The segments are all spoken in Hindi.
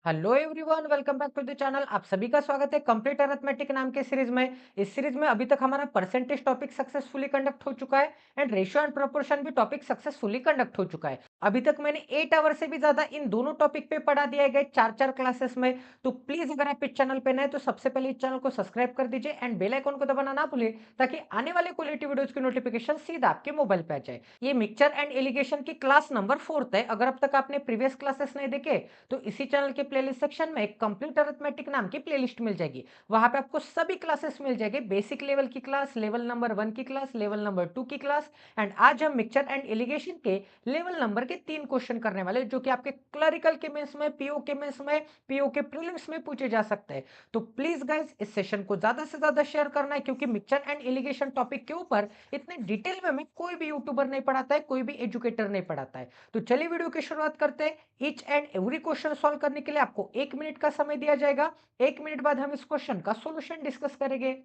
Hello everyone, welcome back to the channel. आप सभी का स्वागत है कंप्लीट अरिथमेटिक नाम के सीरीज में। इस सीरीज में अभी तक हमारा परसेंटेज टॉपिक सक्सेसफुली कंडक्ट हो चुका है एंड रेशियो एंड प्रोपोर्शन भी टॉपिक सक्सेसफुली कंडक्ट हो चुका है। अभी तक मैंने 8 आवर से भी ज्यादा इन दोनों टॉपिक पे पढ़ा दिया गया चार चार क्लासेस में। तो प्लीज अगर आप इस चैनल पे नए तो सबसे पहले इस चैनल को सब्सक्राइब कर दीजिए एंड बेल आइकन को दबाना ना भूलिए, ताकि आने वाले क्वालिटी वीडियोज की नोटिफिकेशन सीधा आपके मोबाइल पे आ जाए। ये मिक्सचर एंड एलिगेशन की क्लास नंबर 4 है। अगर अब तक आपने प्रीवियस क्लासेस नहीं देखे तो इसी चैनल के प्लेलिस्ट सेक्शन में एक कंप्लीट अरिथमेटिक नाम की प्लेलिस्ट मिल जाएगी। वहां पे आपको सभी क्लासेस मिल जाएंगे, बेसिक लेवल की क्लास, लेवल नंबर 1 की क्लास, लेवल नंबर 2 की क्लास। एंड आज हम मिक्सचर एंड एलिगेशन के लेवल नंबर के 3 क्वेश्चन करने वाले, जो कि आपके क्लरिकल के मेंस में, पीओ के मेंस में, पीओ के प्रीलिम्स में पूछे जा सकते हैं। तो प्लीज गाइस इस सेशन को ज्यादा से ज्यादा शेयर करना है, क्योंकि मिक्सचर एंड एलिगेशन टॉपिक के ऊपर इतने डिटेल में कोई भी यूट्यूबर नहीं पढ़ाता है, कोई भी एजुकेटर नहीं पढ़ाता है। तो चलिए वीडियो की शुरुआत करते हैं। Each and every question solve करने के लिए आपको 1 मिनट का समय दिया जाएगा। 1 मिनट बाद हम इस क्वेश्चन का सॉल्यूशन डिस्कस करेंगे।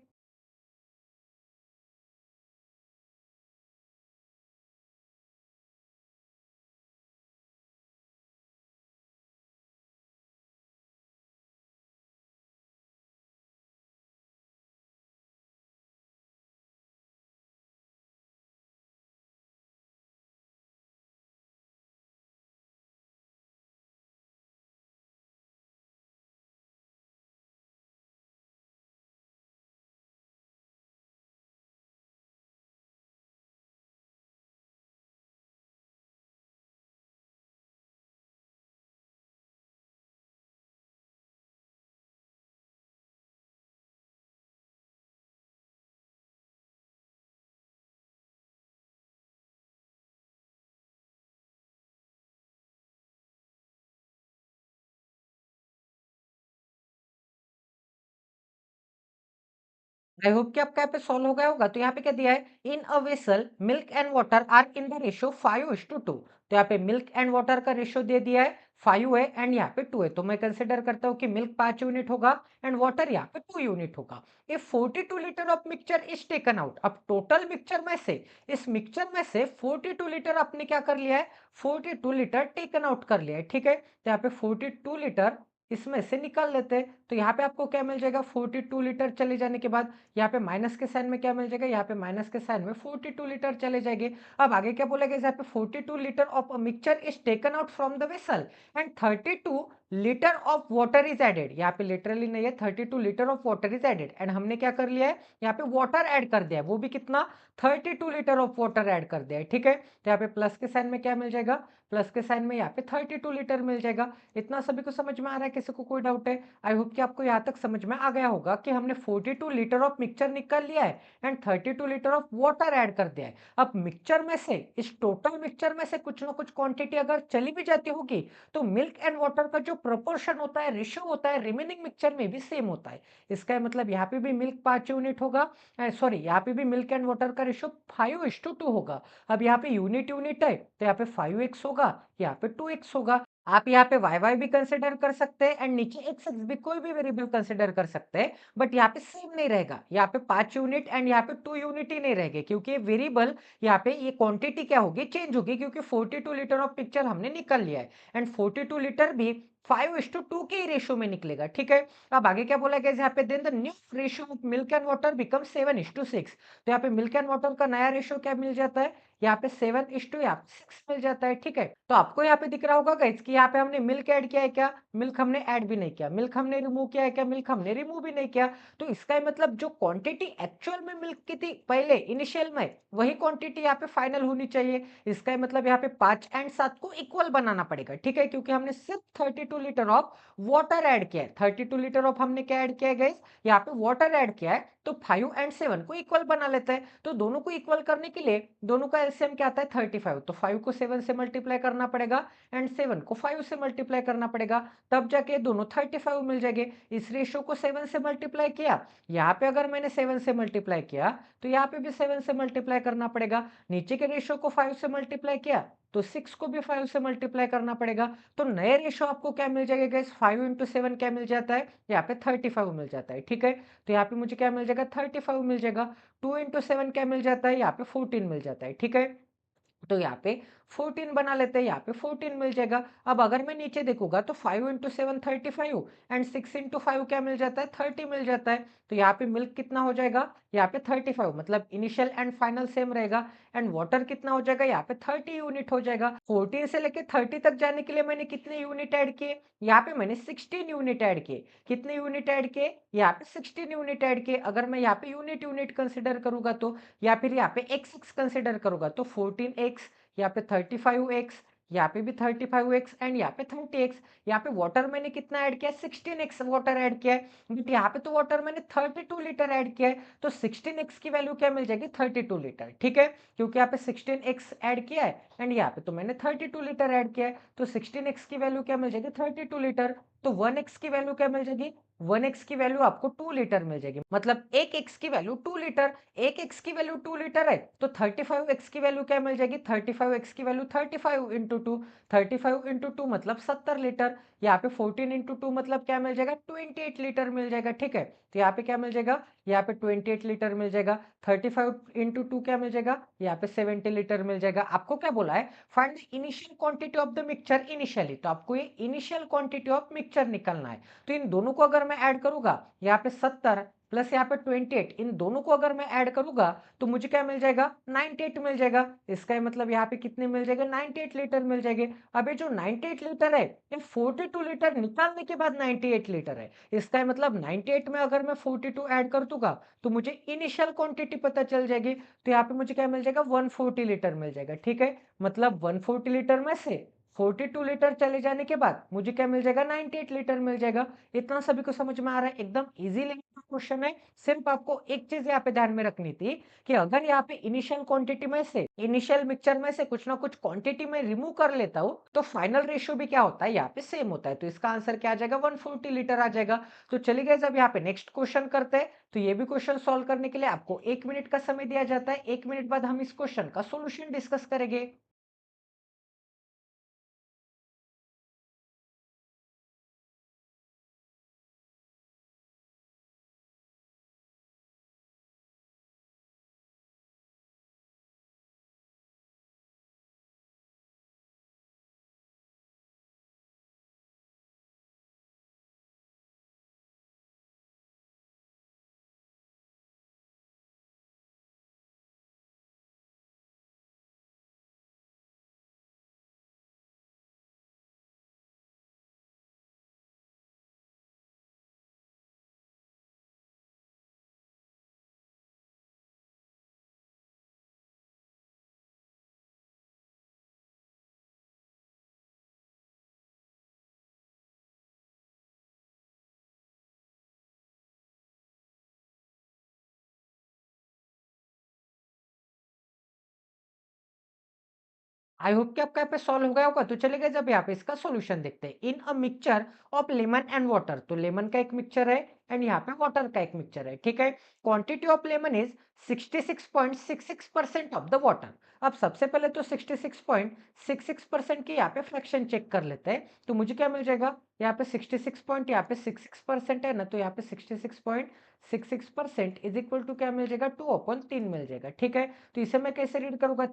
आई होप कि आपका यहाँ पे सॉल्व हो गया होगा। तो यहाँ पे क्या दिया है, in a vessel milk and water are in the ratio 5:2। तो यहाँ पे मिल्क एंड वाटर का रेशियो दे दिया है, 5 है एंड यहाँ पे 2 है। तो मैं कंसिडर करता हूँ कि मिल्क 5 यूनिट होगा एंड वाटर यहाँ पे 2 यूनिट होगा। If 42 litre of mixture is taken out, अब टोटल मिक्सचर में से, इस मिक्सचर में से 42 लीटर आपने क्या कर लिया है, 42 लीटर टेकन आउट कर लिया है। ठीक है, तो यहाँ पे 42 लीटर इसमें से निकाल लेते हैं। तो यहाँ पे आपको क्या मिल जाएगा, 42 लीटर चले जाने के बाद यहाँ पे माइनस के साइन में क्या मिल जाएगा, यहाँ पे माइनस के साइन में 42 लीटर चले जाएंगे। अब आगे क्या बोला गया, यहाँ पे 42 litre of a mixture is taken out from the vessel and 32 litre of water is added. यहाँ पे लिटरली नहीं है, 32 litre of water is added and हमने क्या कर लिया है, यहाँ पे वाटर ऐड कर दिया है, वो भी कितना, 32 लीटर ऑफ वाटर ऐड कर दिया है। ठीक है, तो यहाँ पे प्लस के साइन में क्या मिल जाएगा, प्लस के साइन में यहाँ पे 32 लीटर मिल जाएगा। इतना सभी को समझ में आ रहा है, किसी को कोई डाउट है? आई होप कि आपको यहाँ तक समझ में आ गया होगा कि हमने 42 लीटर ऑफ मिक्सचर निकाल लिया है and 32 litre of water add कर दिया है। अब मिक्सचर में से, इस टोटल मिक्सचर में से कुछ ना कुछ क्वांटिटी अगर चली भी जाती होगी, तो मिल्क एंड वाटर का जो प्रोपोर्शन होता है, रेशियो होता है, रिमेनिंग मिक्सचर में भी सेम होता है। इसका मतलब यहाँ पे भी मिल्क 5 यूनिट होगा, सॉरी यहाँ पे भी मिल्क एंड वाटर का रेशियो 5:2 होगा। अब यहाँ पे यूनिट यूनिट है तो यहाँ पे 5x होगा, यहाँ पे 2x होगा। आप यहाँ पे वाई वाई भी कंसिडर कर सकते हैं एंड नीचे एक्स एक्स भी, कोई भी वेरिएबल कंसिडर कर सकते हैं। बट यहाँ पे सेम नहीं रहेगा, यहाँ पे 5 यूनिट एंड यहाँ पे 2 यूनिट ही नहीं रहेंगे, क्योंकि ये वेरिएबल, यहाँ पे ये क्वांटिटी क्या होगी, चेंज होगी, क्योंकि 42 लीटर ऑफ पिक्चर हमने निकाल लिया है एंड 42 लीटर भी 5:2 के ही रेशियो में निकलेगा। ठीक है, अब आगे क्या बोला गया, यहाँ पे then the new ratio of milk and water become 7:6। तो यहाँ पे मिल्क एंड वाटर का नया रेशियो क्या मिल जाता है, यहाँ पे 7:6 मिल जाता है। ठीक है, तो आपको यहाँ पे दिख रहा होगा गाइस कि यहाँ पे हमने मिल्क ऐड किया है क्या, मिल्क हमने ऐड भी नहीं किया, मिल्क हमने रिमूव किया है क्या, मिल्क हमने रिमूव भी नहीं किया। तो इसका मतलब जो क्वांटिटी एक्चुअल में मिल्क की थी पहले इनिशियल में, वही क्वांटिटी यहाँ पे फाइनल होनी चाहिए। इसका मतलब यहाँ पे 5 एंड 7 को इक्वल बनाना पड़ेगा। ठीक है, क्योंकि हमने सिर्फ 32 लीटर ऑफ वाटर ऐड किया है, 32 लीटर ऑफ हमने क्या ऐड किया है गाइस, यहाँ पे वाटर ऐड किया है। तो 5 एंड 7 को इक्वल बना लेते हैं। तो दोनों को इक्वल करने के लिए दोनों का एलसीएम क्या आता है, 35। तो 5 को 7 से मल्टीप्लाई करना पड़ेगा एंड 7 को 5 से मल्टीप्लाई करना पड़ेगा, तब जाके दोनों 35 मिल जाएंगे। इस रेशियो को 7 से मल्टीप्लाई किया, यहाँ पे अगर मैंने 7 से मल्टीप्लाई किया तो यहाँ पे भी 7 से मल्टीप्लाई करना पड़ेगा। नीचे के रेशियो को 5 से मल्टीप्लाई किया तो 6 को भी 5 से मल्टीप्लाई करना पड़ेगा। तो नए रेशियो आपको क्या मिल जाएगा गाइस, 5 इंटू 7 क्या मिल जाता है, यहाँ पे 35 मिल जाता है। ठीक है, तो यहाँ पे मुझे क्या मिल जाएगा, 35 मिल जाएगा। 2 इंटू 7 क्या मिल जाता है, यहाँ पे 14 मिल जाता है। ठीक है, तो यहाँ पे 14 बना लेते हैं, यहाँ पे 14 मिल जाएगा। अब अगर मैं नीचे देखूंगा तो 5 इंटू 7 35 एंड 6 इंटू 5 क्या मिल जाता है, 30 मिल जाता है। तो यहाँ पे मिल्क कितना हो जाएगा, यहाँ पे 35, मतलब इनिशियल एंड फाइनल सेम रहेगा। एंड वाटर कितना हो जाएगा, यहाँ पे 30 यूनिट हो जाएगा। 14 से लेके 30 तक जाने के लिए मैंने कितने यूनिट ऐड किए, यहाँ पे मैंने 16 यूनिट ऐड किए। कितने यूनिट ऐड किए, यहाँ पे 16 यूनिट ऐड किए। अगर मैं यहाँ पे यूनिट यूनिट कंसिडर करूंगा तो, या फिर यहाँ पे एक्स एक्स कंसिडर करूंगा तो 14x, यहाँ पे 35x, यहाँ पे भी 35x एंड यहाँ पे 30x। यहाँ पे वाटर मैंने कितना ऐड किया, 16x वाटर ऐड किया है। बट यहाँ पे तो वाटर मैंने 32 लीटर ऐड किया है, तो 16x की वैल्यू क्या मिल जाएगी, 32 लीटर। ठीक है, क्योंकि यहाँ पे 16x ऐड किया है एंड यहाँ पे तो मैंने 32 लीटर ऐड किया है, तो 16x की वैल्यू क्या मिल जाएगी, 32 लीटर। तो 1x की वैल्यू क्या मिल जाएगी, 1x की वैल्यू आपको 2 लीटर मिल जाएगी। मतलब एक x की वैल्यू 2 लीटर, एक x की वैल्यू 2 लीटर है, तो 35x की वैल्यू क्या मिल जाएगी, 35x की value 35 into two, 35 into two मतलब 70 लीटर। यहाँ पे 14 इंटू टू मतलब क्या मिल जाएगा, 28 लीटर मिल जाएगा। ठीक है, तो यहाँ पे क्या मिल जाएगा, यहाँ पे 28 लीटर मिल जाएगा। 35 इंटू टू क्या मिल जाएगा, यहाँ पे 70 लीटर मिल जाएगा। आपको क्या बोला है, find the initial quantity of the mixture initially, तो आपको ये इनिशियल क्वांटिटी ऑफ मिक्सचर निकालना है। तो इन दोनों को अगर मैं ऐड करूंगा, यहाँ पे 70 प्लस यहाँ पे 28, इन दोनों को अगर मैं ऐड करूंगा तो मुझे क्या मिल जाएगा, 98 मिल जाएगा। इसका मतलब यहाँ पे कितने मिल जाएगा, 98 लीटर मिल जाएंगे। अब ये जो 98 लीटर है, ये 42 लीटर निकालने के बाद 98 लीटर है। इसका मतलब 98 में अगर मैं 42 ऐड कर दूंगा तो मुझे इनिशियल क्वांटिटी पता चल जाएगी। तो यहाँ पे मुझे क्या मिल जाएगा, 140 लीटर मिल जाएगा। ठीक है, मतलब 140 लीटर में से 42 लीटर चले जाने के बाद मुझे क्या मिल जाएगा, 98 लीटर मिल जाएगा। इतना सभी को समझ में आ रहा है, एकदम इजी लेवल का क्वेश्चन है। सिर्फ आपको एक चीज यहाँ पे ध्यान में रखनी थी कि अगर यहाँ पे इनिशियल क्वांटिटी में से, इनिशियल मिक्सचर में से कुछ ना कुछ क्वांटिटी में रिमूव कर लेता हूँ तो फाइनल रेशियो भी क्या होता है, यहाँ पे सेम होता है। तो इसका आंसर क्या आ जाएगा, 140 लीटर आ जाएगा। तो चलिए गाइस, अब यहाँ पे नेक्स्ट क्वेश्चन करते हैं। तो ये भी क्वेश्चन सॉल्व करने के लिए आपको 1 मिनट का समय दिया जाता है। 1 मिनट बाद हम इस क्वेश्चन का सोल्यूशन डिस्कस करेंगे। आई होप कि आपका यहाँ पे सॉल्व हो गया होगा। तो चलिए गाइस, अब यहाँ पे इसका सॉल्यूशन देखते हैं। In a mixture of lemon and water, तो लेमन का एक मिक्सचर है एंड यहाँ पे वाटर का एक मिक्सचर है। ठीक है, quantity of lemon is 66.66% of the water. अब सबसे पहले तो 66.66% की यहाँ पे फ्रैक्शन चेक कर लेते हैं। तो मुझे क्या मिल जाएगा, यहाँ पे 66 पॉइंट, यहाँ पे 66% है ना, तो यहाँ पे 66.66% इज इक्वल टू क्या मिल जाएगा, 2/3 मिल जाएगा। ठीक है, तो इसे मैं कैसे रीड करूंगा,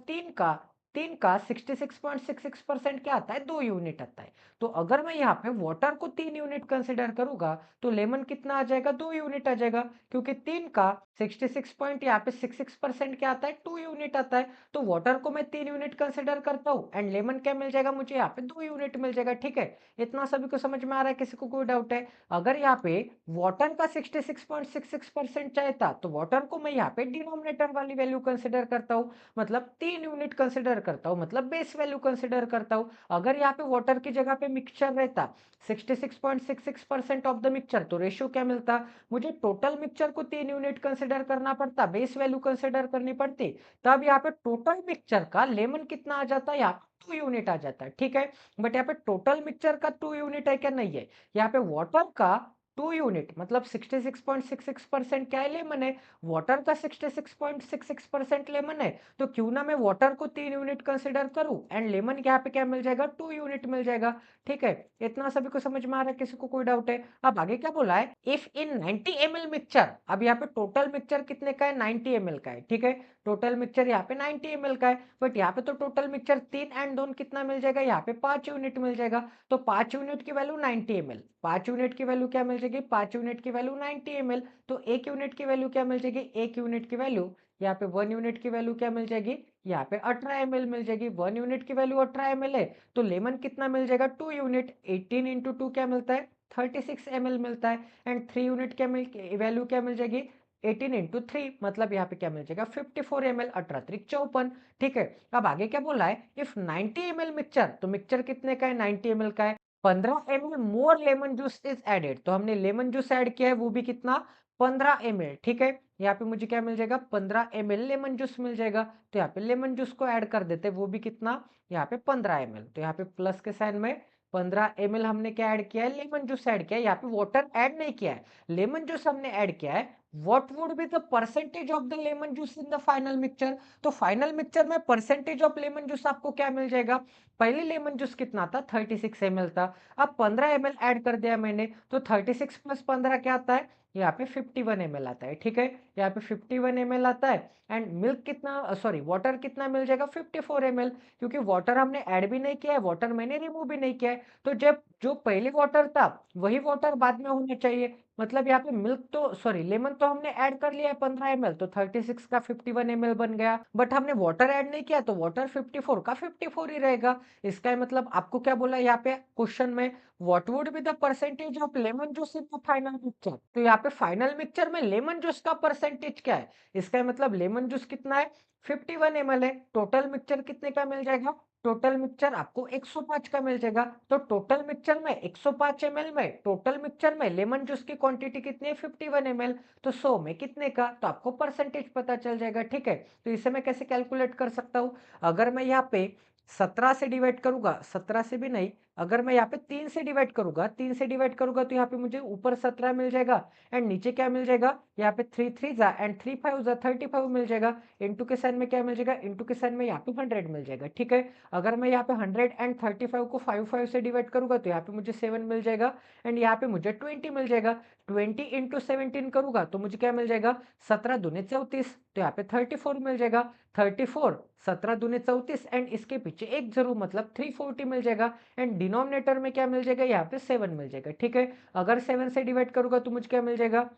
तीन का 66.66% क्या आता है, 2 यूनिट आता है। तो अगर मैं यहाँ पे वाटर को 3 यूनिट कंसिडर करूंगा तो लेमन कितना आ जाएगा, 2 यूनिट आ जाएगा। क्योंकि तीन का 66 पॉइंट यहाँ पे 66% क्या आता है, 2 यूनिट आता है। तो वाटर को मैं 3 यूनिट कंसिडर करता हूँ एंड लेमन क्या मिल जाएगा, मुझे यहाँ पे 2 यूनिट मिल जाएगा। ठीक है, इतना सभी को समझ में आ रहा है, किसी को कोई डाउट है। अगर यहाँ पे वाटर का 66.66% चाहता तो वाटर को मैं यहाँ पे डिनोमिनेटर वाली वैल्यू कंसिडर करता हूँ, मतलब 3 यूनिट कंसिडर करता हूं, मतलब बेस वैल्यू कंसिडर करता हूं। अगर यहाँ पे वाटर की जगह पे मिक्सचर रहता 66.66% ऑफ द मिक्सचर, तो रेशियो क्या मिलता, मुझे टोटल मिक्सचर को 3 यूनिट कंसिडर करना पड़ता, बेस वैल्यू कंसिडर करनी पड़ती। तब यहाँ पे टोटल मिक्सचर का लेमन कितना आ जाता है, यहाँ पे 2 यूनिट आ जाता है। ठीक है, बट यहाँ पे टोटल मिक्सचर का 2 यूनिट है क्या, नहीं है। यहाँ पे वाटर का 2 यूनिट मतलब 66.66% क्या है, लेमन है। वाटर का 66.66% लेमन है, तो क्यों ना मैं वाटर को 3 यूनिट कंसिडर करूं एंड लेमन यहाँ पे क्या मिल जाएगा, 2 यूनिट मिल जाएगा। ठीक है, इतना सभी को समझ में आ रहा है, किसी को कोई डाउट है? अब आगे क्या बोला है, इफ इन 90 ml मिक्सचर, अब यहाँ पे टोटल मिक्सचर कितने का है, 90 ml का है। ठीक है, टोटल मिक्सचर यहाँ पे 90 ml का है, बट यहाँ पे तो टोटल मिक्सचर 3 एंड दोन कितना मिल जाएगा, यहाँ पे 5 यूनिट मिल जाएगा। तो 5 यूनिट की वैल्यू 90 ml, 5 यूनिट की वैल्यू क्या मिल जाएगी, 5 यूनिट की वैल्यू 90 ml। तो 1 यूनिट की वैल्यू क्या मिल जाएगी, 1 यूनिट की वैल्यू यहाँ पे 1 यूनिट की वैल्यू क्या मिल जाएगी, यहाँ पे 18 ml मिल जाएगी। 1 यूनिट की वैल्यू 18 ml है, तो लेमन कितना मिल जाएगा, 2 यूनिट, 18 इंटू 2 क्या मिलता है, 36 ml मिलता है। एंड 3 यूनिट क्या वैल्यू क्या मिल जाएगी, 18 इंटू 3 मतलब यहाँ पे क्या मिल जाएगा, 54 ml, 18 त्रिक 54। ठीक है, अब आगे क्या बोला है, इफ 90 ml मिक्सचर, तो मिक्सचर कितने का है, 90 ml का है, 15 ml more lemon juice is added, तो हमने लेमन जूस ऐड किया है, वो भी कितना, 15 ml। ठीक है, यहाँ पे मुझे क्या मिल जाएगा, 15 ml लेमन जूस मिल जाएगा। तो यहाँ पे लेमन जूस को ऐड कर देते हैं, वो भी कितना, यहाँ पे 15 ml, तो यहाँ पे प्लस के साइन में 15 ml हमने क्या ऐड किया है, लेमन जूस ऐड किया है। यहाँ पे वाटर ऐड नहीं किया है, लेमन जूस हमने ऐड किया है। What would be the percentage of the lemon juice in the final mixture, तो फाइनल मिक्सचर में परसेंटेज ऑफ लेमन जूस आपको क्या मिल जाएगा, पहले लेमन जूस कितना था, 36 ml था, अब 15 ml ऐड कर दिया मैंने, तो 36 प्लस 15 क्या आता है, यहाँ पे 51 ml आता है। ठीक है, यहाँ पे 51 ml आता है। एंड मिल्क कितना, सॉरी वाटर कितना मिल जाएगा, 54 ml, क्योंकि वाटर हमने ऐड भी नहीं किया है, वाटर मैंने रिमूव भी नहीं किया है। तो जब जो पहले वाटर था वही वाटर बाद में होना चाहिए, मतलब यहाँ पे मिल्क तो सॉरी लेमन तो हमने ऐड कर लिया है 15 ml, तो 36 का 51 ml बन गया, बट हमने वाटर ऐड नहीं किया, तो वाटर 54 का 54 ही रहेगा। इसका मतलब आपको क्या बोला यहाँ पे क्वेश्चन में, what would be the percentage of lemon juice in the final mixture, तो यहाँ पे फाइनल मिक्सचर में लेमन जूस का परसेंटेज क्या है, इसका मतलब लेमन जूस कितना है, 51 ml है। टोटल मिक्सचर कितने का मिल जाएगा, टोटल मिक्सचर आपको 105 का मिल जाएगा। तो टोटल मिक्सचर में 105 ml में, टोटल मिक्सचर में लेमन जूस की क्वांटिटी कितनी है, 51 ml, तो 100 में कितने का, तो आपको परसेंटेज पता चल जाएगा। ठीक है, तो इसे मैं कैसे कैलकुलेट कर सकता हूँ, अगर मैं यहाँ पे 17 से डिवाइड करूंगा, 17 से भी नहीं, अगर मैं यहाँ पे 3 से डिवाइड करूंगा, 3 से डिवाइड करूंगा, तो यहाँ पे मुझे ऊपर 17 मिल जाएगा एंड नीचे क्या मिल जाएगा, यहाँ पे 3 3 जा एंड 3 5 जा 35 मिल जाएगा। इंटू के साइन में क्या मिल जाएगा, इंटू के साइन में यहाँ पे 100 मिल जाएगा। ठीक है, अगर मैं यहाँ पे 100 एंड 35 को 5 से डिवाइड करूंगा, तो यहाँ पे मुझे 7 मिल जाएगा एंड यहाँ पे मुझे 20 मिल जाएगा। 20 इंटू 17 करूंगा तो मुझे क्या मिल जाएगा, 17 दूनी 34, तो यहाँ पे 34 मिल जाएगा। 34, 17 दूनी 34 एंड इसके पीछे एक जरूर मतलब 340 मिल जाएगा एंड डिनोमिनेटर में क्या मिल जाएगा, यहाँ पे 7 मिल जाएगा। ठीक है, अगर 7 से डिवाइड करूंगा तो मुझे क्या मिल जाएगा,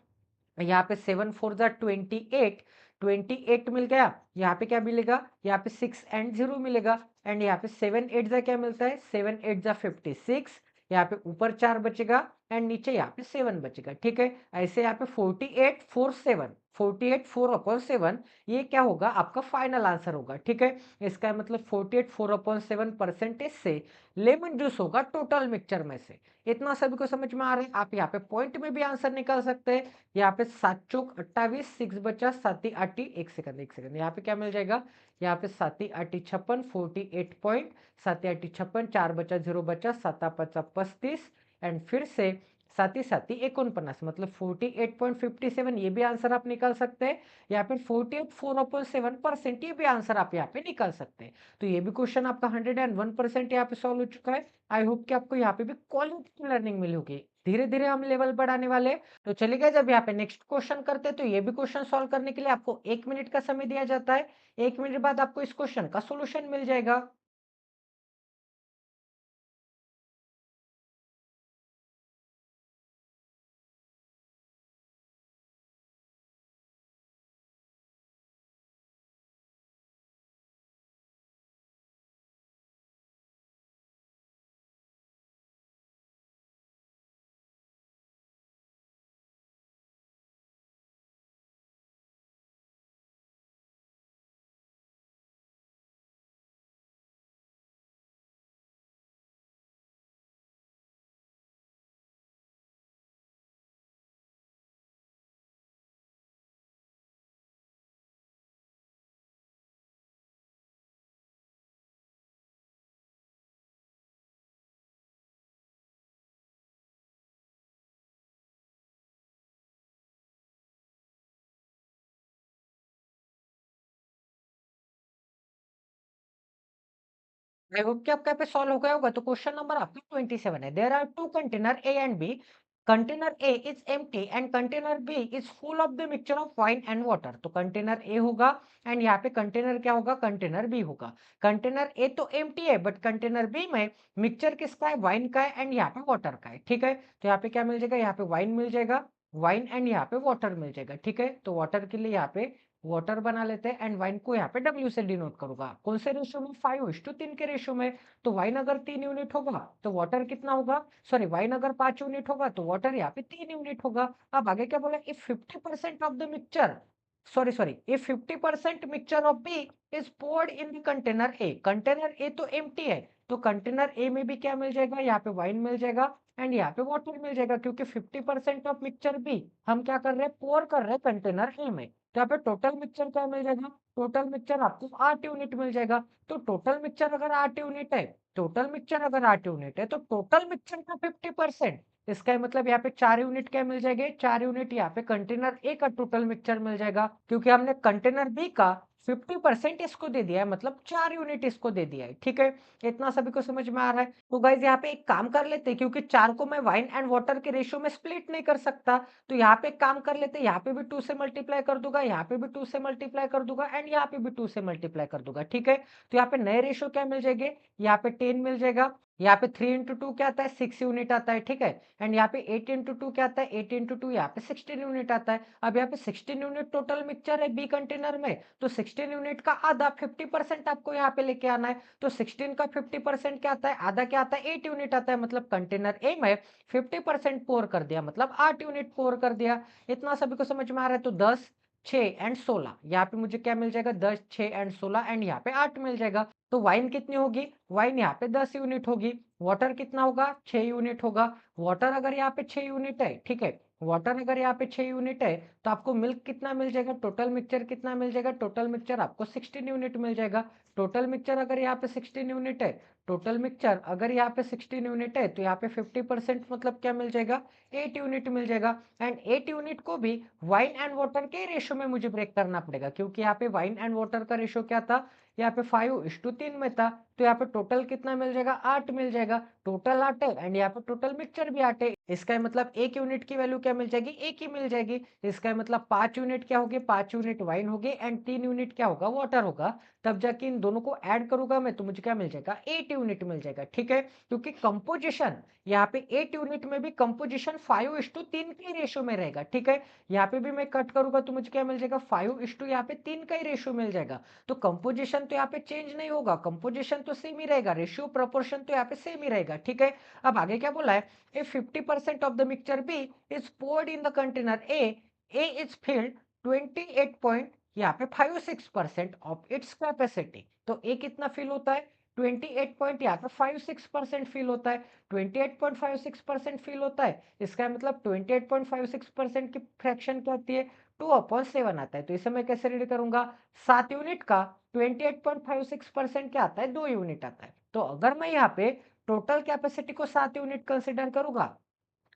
यहाँ पे 7 4 जा 28, 28 मिल गया। यहाँ पे क्या मिलेगा, यहाँ पे 6 एंड 0 मिलेगा एंड यहाँ पे 7 8 जा क्या मिलता है, 7 8 जा 56, यहाँ पे ऊपर 4 बचेगा एंड नीचे यहाँ पे 7 बचेगा। ठीक है, ऐसे यहाँ पे 48 4 7, 48 4 अपॉन 7, ये क्या होगा, आपका फाइनल आंसर होगा। ठीक है, इसका मतलब 48 4 अपॉन 7 परसेंटेज से लेमन जूस होगा टोटल मिक्सचर में से। इतना सभी को समझ में आ रहा है, आप यहाँ पे पॉइंट में भी आंसर निकाल सकते हैं। यहाँ पे 7 चौक 28, 6 बचा 7 आटी, एक सेकंड एक सेकंड, यहाँ पे क्या मिल जाएगा, यहाँ पे 7 आटी 56, 48 पॉइंट, 7 आटी 56, 4 बचा 0 बचा, 7 पचा 35 एंड फिर से 7 49 मतलब 48.57, ये भी आंसर आप निकाल सकते हैं। यहाँ पे 48 4/7%, ये भी आंसर आप यहाँ पे निकाल सकते हैं। तो ये भी क्वेश्चन आपका 101% यहाँ पे सॉल्व हो चुका है। आई होप कि आपको यहाँ पे भी क्वालिटी की लर्निंग मिली होगी। धीरे धीरे हम लेवल बढ़ाने वाले हैं। तो चलिए जब यहाँ पे नेक्स्ट क्वेश्चन करते हैं, तो ये भी क्वेश्चन सॉल्व करने के लिए आपको 1 मिनट का समय दिया जाता है। 1 मिनट बाद आपको इस क्वेश्चन का सोल्यूशन मिल जाएगा। आई होप कि आपका यहाँ पे सॉल्व हो गया होगा। तो क्वेश्चन नंबर आपका 27 है। There are two container A and B. Container A is empty and container B is full of the mixture of wine and water. तो कंटेनर ए होगा एंड यहाँ पे कंटेनर क्या होगा, कंटेनर बी होगा। कंटेनर ए तो एम्प्टी है बट कंटेनर बी में मिक्सचर किसका है, वाइन का है एंड यहाँ पे वाटर का है। ठीक है, तो यहाँ पे क्या मिल जाएगा, यहाँ पे वाइन मिल जाएगा, वाइन एंड यहाँ पे वाटर मिल जाएगा। ठीक है, तो वाटर के लिए यहाँ पे वाटर बना लेते हैं एंड वाइन को यहाँ पे W से डिनोट करूंगा। कौन से रेशियो में, 5:3 के रेशियो में। तो वाइन अगर 3 यूनिट होगा तो वाटर कितना होगा, सॉरी वाइन अगर 5 यूनिट होगा तो वाटर यहाँ पे 3 यूनिट होगा। अब आगे क्या बोला, if 50% of the mixture, sorry if 50% mixture of B is poured in the container A. Container A तो एम्प्टी है, तो कंटेनर ए में भी क्या मिल जाएगा, यहाँ पे वाइन मिल जाएगा एंड यहाँ पे वाटर मिल जाएगा, क्योंकि 50% ऑफ मिक्सचर बी हम क्या कर रहे हैं, पोर कर रहे हैं कंटेनर ए में। तो यहाँ पे टोटल मिक्सचर क्या मिल जाएगा, टोटल मिक्सचर आपको 8 यूनिट मिल जाएगा। तो टोटल मिक्सचर अगर 8 यूनिट है, टोटल मिक्सचर अगर 8 यूनिट है तो टोटल मिक्सचर का 50%, इसका मतलब यहाँ पे 4 यूनिट क्या मिल जाएंगे, 4 यूनिट यहाँ पे कंटेनर ए का टोटल मिक्सचर मिल जाएगा, क्योंकि हमने कंटेनर बी का 50% इसको दे दिया है, मतलब 4 यूनिट इसको दे दिया है। ठीक है, इतना सभी को समझ में आ रहा है। तो गाइज यहाँ पे एक काम कर लेते हैं, क्योंकि 4 को मैं वाइन एंड वाटर के रेशियो में स्प्लिट नहीं कर सकता, तो यहाँ पे काम कर लेते हैं, यहाँ पे भी 2 से मल्टीप्लाई कर दूंगा, यहाँ पे भी 2 से मल्टीप्लाई कर दूंगा एंड यहाँ पे भी 2 से मल्टीप्लाई कर दूंगा। ठीक है, तो यहाँ पे नए रेशियो क्या मिल जाएंगे, यहाँ पे 10 मिल जाएगा, यहाँ पे 3 इंटू 2 क्या आता है, 6 यूनिट आता है। ठीक है, एंड यहाँ पे 8 इंटू 2 क्या आता है, 8 इंटू 2 यहाँ पे 16 यूनिट आता है। अब यहाँ पे 16 यूनिट टोटल मिक्सचर है बी कंटेनर में, तो 16 यूनिट का आधा 50% आपको यहाँ पे लेके आना है। तो 16 का 50% क्या आता है, आधा क्या आता है, 8 यूनिट आता है, मतलब कंटेनर ए में 50% पोर कर दिया, मतलब 8 यूनिट पोर कर दिया। इतना सभी को समझ में आ रहा है। तो 10, 6 एंड 16, यहाँ पे मुझे क्या मिल जाएगा, 10, 6 एंड 16 एंड यहाँ पे 8 मिल जाएगा। तो वाइन कितनी होगी, वाइन यहाँ पे 10 यूनिट होगी। वाटर कितना होगा, 6 यूनिट होगा। वाटर अगर यहाँ पे 6 यूनिट है, ठीक है, वाटर अगर यहाँ पे 6 यूनिट है, तो आपको मिल्क कितना मिल जाएगा, टोटल मिक्सचर कितना मिल जाएगा, टोटल मिक्सचर आपको 16 यूनिट मिल जाएगा। टोटल मिक्सचर अगर यहाँ पे 16 यूनिट है, टोटल मिक्सचर अगर यहाँ पे 16 यूनिट है, तो यहाँ पे 50% मतलब क्या मिल जाएगा, 8 यूनिट मिल जाएगा। एंड 8 यूनिट को भी वाइन एंड वाटर के रेशियो में मुझे ब्रेक करना पड़ेगा, क्योंकि यहाँ पे वाइन एंड वाटर का रेशियो क्या था, यहाँ पे 5:3 में था। तो यहाँ पे टोटल कितना मिल जाएगा, 8 मिल जाएगा। टोटल 8 है एंड यहाँ पे टोटल मिक्सचर भी 8 है। इसका मतलब एक यूनिट की वैल्यू क्या मिल जाएगी, एक ही मिल जाएगी। इसका मतलब 5 यूनिट क्या होगी, 5 यूनिट वाइन होगी एंड 3 यूनिट क्या होगा, वाटर होगा। तब जाके इन दोनों को ऐड करूंगा मैं, तो मुझे क्या मिल जाएगा, 8 यूनिट मिल जाएगा। ठीक है, क्योंकि कंपोजिशन यहाँ पे 8 यूनिट में भी कंपोजिशन 5:3 के रेशियो में रहेगा। ठीक है, यहाँ पे भी मैं कट करूंगा तो मुझे क्या मिल जाएगा, 5:, यहाँ पे 3 का ही रेशियो मिल जाएगा। तो कंपोजिशन तो यहाँ पे चेंज नहीं होगा, कंपोजिशन तो सेम ही रहेगा, रेशियो प्रोपोर्शन तो यहाँ पे सेम ही रहेगा। ठीक है, अब आगे क्या बोला है, if 50% of the mixture B is poured in the container A is filled 28 point यहाँ पे 56% ऑफ इट्स कैपेसिटी। तो ए कितना फिल होता है, 28 पॉइंट यहाँ पे 56% फिल होता है। 28.56% फिल होता है, इसका मतलब 28.56% की फ्रैक्शन क्या आती है, 2/7 आता है। तो इसे मैं कैसे रीड करूंगा, 7 यूनिट का 28.56% क्या आता है, 2 यूनिट आता है। तो अगर मैं यहाँ पे टोटल कैपेसिटी को 7 यूनिट कंसिडर करूंगा,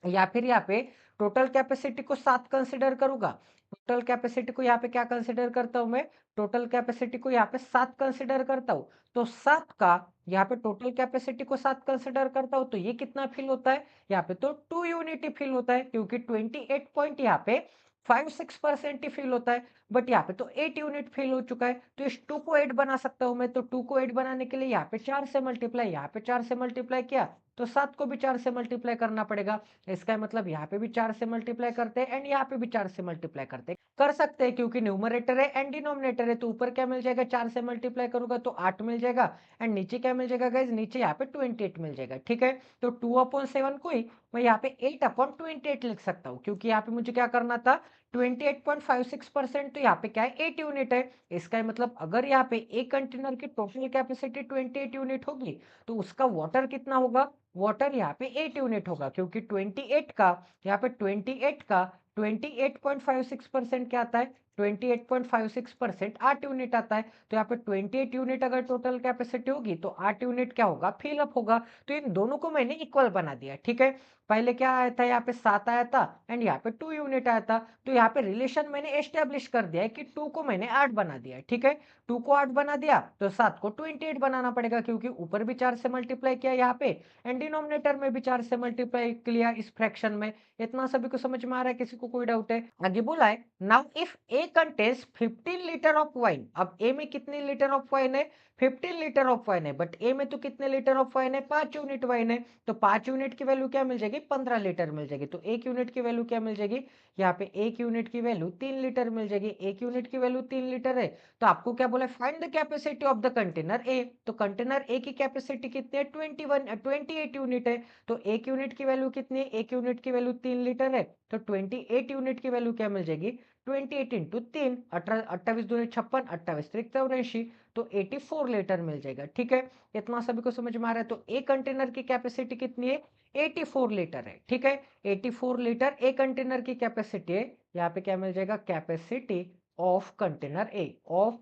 या फिर यहाँ पे टोटल कैपेसिटी को 7 कंसिडर करूंगा, टोटल कैपेसिटी को यहाँ पे क्या कंसिडर करता हूं मैं, टोटल कैपेसिटी को यहाँ पे 7 कंसिडर करता हूं। तो 7 का यहाँ पे टोटल कैपेसिटी को 7 कंसिडर करता हूं, तो ये कितना फिल होता है, यहाँ पे तो 2 यूनिट ही फिल होता है, क्योंकि 28 पॉइंट यहाँ पे 56% ही फिल होता है। बट यहाँ पे तो 8 यूनिट फिल हो चुका है, तो इस 2 को 8 बना सकता हूं मैं। तो 2 को 8 बनाने के लिए यहाँ पे 4 से मल्टीप्लाई, यहाँ पे 4 से मल्टीप्लाई किया, तो 7 को भी 4 से मल्टीप्लाई करना पड़ेगा। इसका मतलब यहाँ पे भी 4 से मल्टीप्लाई करते हैं एंड यहाँ पे भी 4 से मल्टीप्लाई करते हैं, कर सकते हैं, क्योंकि न्यूमरेटर है एंड डिनोमिनेटर है। तो ऊपर क्या मिल जाएगा, 4 से मल्टीप्लाई करूंगा तो 8 मिल जाएगा एंड नीचे क्या मिल जाएगा गाइज, नीचे यहाँ पे 28 मिल जाएगा। ठीक है, तो 2/7 को ही मैं यहाँ पे 8/28 लिख सकता हूँ, क्योंकि यहाँ पे मुझे क्या करना था, 28.56%, तो यहाँ पे क्या है, 8 यूनिट है। इसका मतलब अगर यहाँ पे एक कंटेनर की टोटल कैपेसिटी 28 यूनिट होगी, तो उसका वाटर कितना होगा, वाटर यहाँ पे 8 यूनिट होगा, क्योंकि 28 का यहाँ पे 28 का 28.56% क्या आता है, 28.56% 8 यूनिट आता है। तो यहाँ पे 28 यूनिट अगर टोटल कैपेसिटी होगी तो 8 यूनिट क्या होगा, फिलअप होगा। तो इन दोनों को मैंने इक्वल बना दिया, ठीक है। पहले क्या आया था, यहाँ पे 7 आया था एंड यहाँ पे 2 यूनिट आया था। तो यहाँ पे रिलेशन मैंने एस्टेब्लिश कर दिया है कि 2 को मैंने 8 बना दिया है, ठीक है। 2 को 8 बना दिया तो 7 को 28 बनाना पड़ेगा, क्योंकि ऊपर भी 4 से मल्टीप्लाई किया यहाँ पे एंड डिनोमिनेटर में भी 4 से मल्टीप्लाई किया इस फ्रैक्शन में। इतना सभी को समझ में आ रहा है, किसी को कोई डाउट है? आगे बोला है now if A contains 15 litre of wine. अब ए में कितने लीटर ऑफ वाइन है, 15 लीटर ऑफ वाइन है, बट ए में तो कितने लीटर ऑफ वाइन है, 5 यूनिट वाइन है। तो 5 यूनिट की वैल्यू क्या मिल जाएगी, 15 लीटर मिल जाएगी। तो 1 यूनिट की वैल्यू क्या मिल जाएगी, यहाँ पे 1 यूनिट की वैल्यू 3 लीटर मिल जाएगी। 1 यूनिट की वैल्यू 3 लीटर है। तो आपको क्या बोला, find the capacity of the container A. तो कंटेनर ए की कैपेसिटी कितनी है, 28 यूनिट है। तो 1 यूनिट की वैल्यू कितनी है, 1 यूनिट की वैल्यू 3 लीटर है। तो 28 यूनिट की वैल्यू क्या मिल जाएगी, 28 इंटू 3, 28 दूनी 56, 28 त्रिक 84, तो 84 लीटर मिल जाएगा, ठीक है। इतना सभी को समझ में आ रहा है। तो एक कंटेनर की कैपेसिटी कितनी है, 84 लीटर है, ठीक है। 84 लीटर एक कंटेनर की कैपेसिटी है। यहाँ पे क्या मिल जाएगा, capacity of container A, of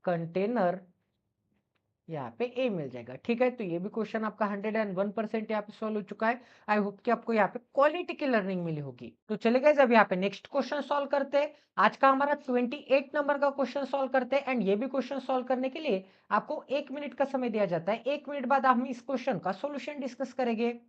container यहाँ पे ए मिल जाएगा, ठीक है। तो ये भी क्वेश्चन आपका 101% यहाँ पे सॉल्व हो चुका है। आई होप कि आपको यहाँ पे क्वालिटी की लर्निंग मिली होगी। तो चलिए गाइस, अब यहाँ पे नेक्स्ट क्वेश्चन सॉल्व करते हैं। आज का हमारा 28 नंबर का क्वेश्चन सॉल्व करते हैं एंड ये भी क्वेश्चन सॉल्व करने के लिए आपको 1 मिनट का समय दिया जाता है। 1 मिनट बाद हम इस क्वेश्चन का सोल्यूशन डिस्कस करेंगे।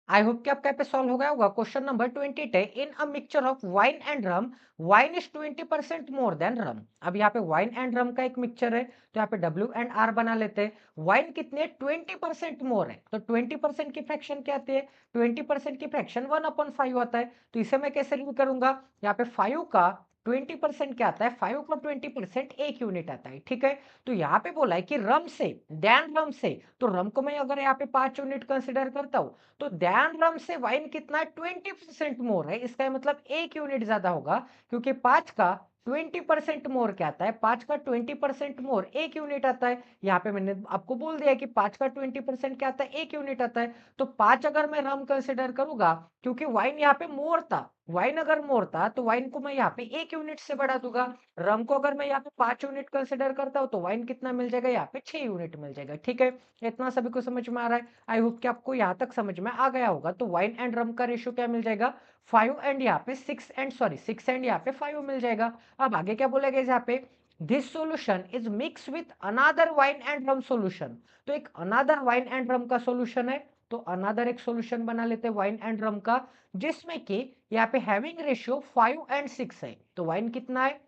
आई होप कि आपका यहाँ पे सॉल्व हो गया होगा। क्वेश्चन नंबर 28 है, in a mixture of wine and rum wine is 20% more than rum. अब यहाँ पे वाइन एंड रम का एक मिक्सचर है, तो यहाँ पे डब्ल्यू एंड आर बना लेते हैं। वाइन कितने, 20% मोर है, तो 20% की फ्रैक्शन क्या आती है, 20% की फ्रैक्शन 1/5 आता है। तो इसे मैं कैसे रीड करूंगा, यहाँ पे 5 का 20% क्या आता है, 5 का 20% 1 यूनिट आता है, ठीक है। तो यहाँ पे बोला है कि रम से, डैन रम से, तो रम को मैं अगर यहाँ पे 5 यूनिट कंसिडर करता हूँ, तो ध्यान रम से वाइन कितना है, 20% मोर है। इसका मतलब 1 यूनिट ज्यादा होगा, क्योंकि 5 का 20% मोर क्या आता है, 5 का 20% मोर 1 यूनिट आता है। यहाँ पे मैंने आपको बोल दिया कि 5 का 20% क्या आता है, 1 यूनिट आता है। तो 5 अगर मैं रम कंसिडर करूंगा, क्योंकि वाइन यहाँ पे मोर था, वाइन अगर मोर था तो वाइन को मैं यहाँ पे 1 यूनिट से बढ़ा दूंगा। रम को अगर मैं यहाँ पे 5 यूनिट कंसिडर करता हूँ, तो वाइन कितना मिल जाएगा, यहाँ पे 6 यूनिट मिल जाएगा, ठीक है। इतना सभी को समझ में आ रहा है। आई होप कि आपको यहाँ तक समझ में आ गया होगा। तो वाइन एंड रम का रेशियो क्या मिल जाएगा, 5 एंड यहाँ पे 6 एंड 6 एंड यहाँ पे 5 मिल जाएगा। अब आगे क्या बोलेगा यहाँ पे, this solution is mix with another wine and rum solution. तो एक अनादर वाइन एंड रम का सोल्यूशन है, तो अनादर एक सोल्यूशन बना लेते हैं वाइन एंड रम का, जिसमें कि यहाँ पे हैविंग रेशियो 5 एंड 6 है। तो वाइन कितना है,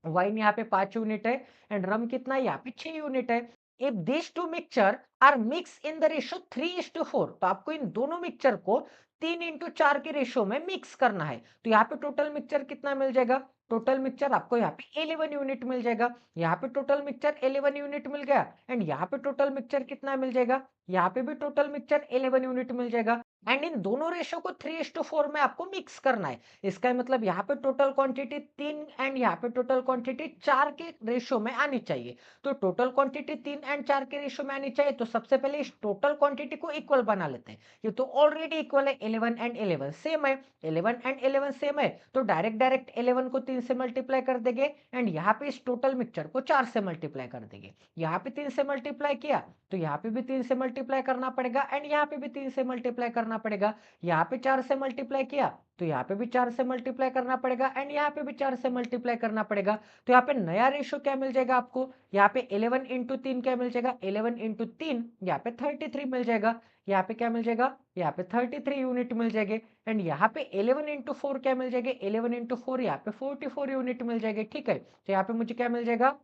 वाइन यहाँ पे 5 यूनिट है एंड रम कितना है, यहाँ पे 6 यूनिट है। If this two mixture are mix in the ratio 3:4, तो आपको इन दोनों मिक्सचर को 3:4 के रेशियो में मिक्स करना है। तो यहाँ पे टोटल मिक्सचर कितना मिल जाएगा, टोटल मिक्सचर आपको यहाँ पे 11 यूनिट मिल जाएगा। यहाँ पे टोटल मिक्सचर 11 यूनिट मिल गया एंड यहाँ पे टोटल मिक्सचर कितना मिल जाएगा, यहाँ पे भी टोटल मिक्सचर 11 यूनिट मिल जाएगा। एंड इन दोनों रेशियो को 3:4 में आपको मिक्स करना है। इसका मतलब यहाँ पे टोटल क्वांटिटी 3 एंड यहाँ पे टोटल क्वांटिटी 4 के रेशियो में आनी चाहिए। तो टोटल क्वांटिटी 3 एंड 4 के रेशियो में आनी चाहिए। तो सबसे पहले इस टोटल क्वांटिटी को इक्वल बना लेते हैं। ये तो ऑलरेडी इक्वल है, 11 एंड 11 सेम है, 11 एंड 11 सेम है। तो डायरेक्ट डायरेक्ट 11 को 3 3 से मल्टीप्लाई कर देंगे एंड यहाँ पे इस टोटल मिक्सचर को 4 से मल्टीप्लाई कर देंगे। यहाँ पे 3 से मल्टीप्लाई किया तो यहाँ पे भी 3 से मल्टीप्लाई करना पड़ेगा एंड यहाँ पे भी 3 से मल्टीप्लाई करना पड़ेगा। यहाँ पे 4 से मल्टीप्लाई किया तो यहाँ पे भी 4 से मल्टीप्लाई करना पड़ेगा एंड यहाँ पे भी 4 से मल्टीप्लाई करना पड़ेगा। तो यहाँ पे नया रेशो क्या मिल जाएगा आपको, यहाँ पे 11 इंटू 3 क्या मिल जाएगा, 11 इंटू 3 यहाँ पे 33 मिल जाएगा। यहाँ पे क्या मिल जाएगा, यहाँ पे 33 यूनिट मिल जाएंगे एंड यहाँ पे 11 इंटू 4 क्या मिल जाएगा, 11 इंटू 4 यहाँ पे 44 यूनिट मिल जाएंगे। ठीक है, तो यहाँ पे मुझे क्या मिल जाएगा,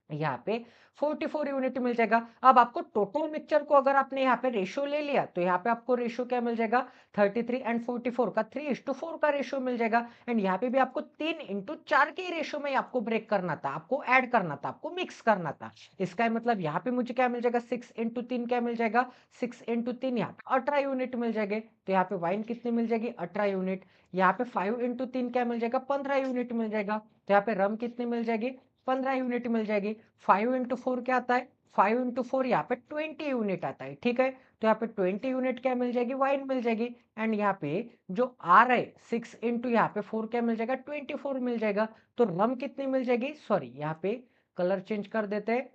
यहाँ पे 44 यूनिट मिल जाएगा। अब आपको टोटल मिक्सचर को अगर आपने यहाँ पे रेशियो ले लिया तो यहाँ पे आपको रेशियो क्या मिल जाएगा, 33 एंड 44 का 3:4 का रेशियो मिल जाएगा एंड यहाँ पे भी आपको 3 इंटू 4 के रेशियो में आपको ब्रेक करना था, आपको ऐड करना था, आपको मिक्स करना था। इसका मतलब यहाँ पे मुझे क्या मिल जाएगा, 6 इंटू 3 क्या मिल जाएगा, 6 इंटू 3 यहाँ पे 18 यूनिट मिल जाएंगे। तो यहाँ पे वाइन कितनी मिल जाएगी, 18 यूनिट। यहाँ पे 5 इंटू 3 क्या मिल जाएगा, 15 यूनिट मिल जाएगा। तो यहाँ पे रम कितनी मिल जाएगी, 15 यूनिट मिल जाएगी। 5 इंटू 4 क्या आता है, 5 इंटू 4 यहाँ पे 20 यूनिट आता है। ठीक है, तो यहाँ पे 20 यूनिट क्या मिल जाएगी, वाइन मिल जाएगी एंड यहाँ पे जो आर है 6 इंटू यहाँ पे 4 क्या मिल जाएगा, 24 मिल जाएगा। तो रम कितनी मिल जाएगी, सॉरी यहाँ पे कलर चेंज कर देते हैं,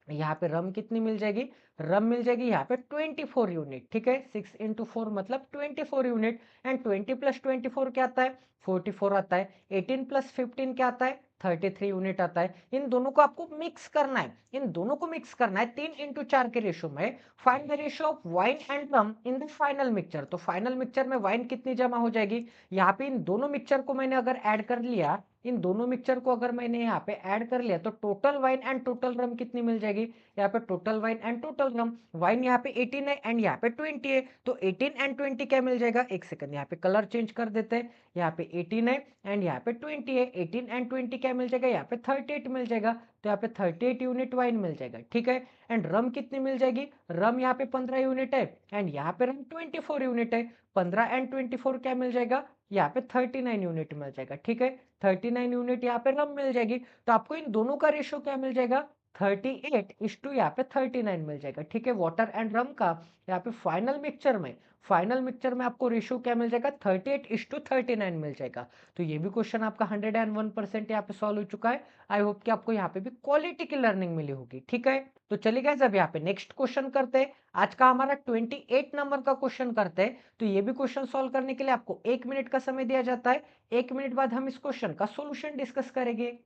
यहाँ पे रम कितनी मिल जाएगी, रम मिल जाएगी यहाँ पे 24 यूनिट। ठीक है, 6 इंटू 4 मतलब 24 यूनिट एंड 20 प्लस 24 क्या आता है, 44 आता है। 18 प्लस 15 क्या आता है, 33 यूनिट आता है। इन दोनों को आपको मिक्स करना है, इन दोनों को मिक्स करना है 3 इंटू 4 के रेशियो में। Find the ratio of wine and rum in the final mixture. तो फाइनल मिक्सचर में वाइन कितनी जमा हो जाएगी, यहाँ पे इन दोनों मिक्सचर को मैंने अगर ऐड कर लिया, इन दोनों मिक्सचर को अगर मैंने यहाँ पे ऐड कर लिया तो टोटल वाइन एंड टोटल रम कितनी मिल जाएगी, यहाँ पे total wine and total rum, wine यहाँ पे 18 है एंड यहाँ पे 20 है। तो 18 एंड 20 क्या मिल जाएगा, एक सेकंड यहाँ पे कलर चेंज कर देते हैं। यहाँ पे 18 है एंड यहाँ पे 20 है, 18 एंड 20 क्या मिल जाएगा, यहाँ पे 38 मिल जाएगा। तो यहाँ पे 38 यूनिट वाइन मिल जाएगा। ठीक है, एंड रम कितनी मिल जाएगी, रम यहाँ पे 15 यूनिट है एंड यहाँ पे रम 24 यूनिट है। 15 एंड 24 क्या मिल जाएगा, यहाँ पे 39 यूनिट मिल जाएगा। ठीक है, 39 यूनिट यहाँ पे रम मिल जाएगी। तो आपको इन दोनों का रेशियो क्या मिल जाएगा, 38:2 यहाँ पे 39 मिल जाएगा। ठीक है, वाटर एंड रम का यहाँ पे फाइनल मिक्सचर में आपको रेशियो क्या मिल जाएगा, 38:39 मिल जाएगा। तो ये भी क्वेश्चन आपका 101% यहाँ पे सॉल्व हो चुका है। आई होप कि आपको यहाँ पे भी क्वालिटी की लर्निंग मिली होगी। ठीक है, तो चलिए गाइस अब यहाँ पे नेक्स्ट क्वेश्चन करते हैं। आज का हमारा 28 नंबर का क्वेश्चन करते हैं। तो ये भी क्वेश्चन सॉल्व करने के लिए आपको 1 मिनट का समय दिया जाता है। 1 मिनट बाद हम इस क्वेश्चन का सोल्यूशन डिस्कस करेंगे।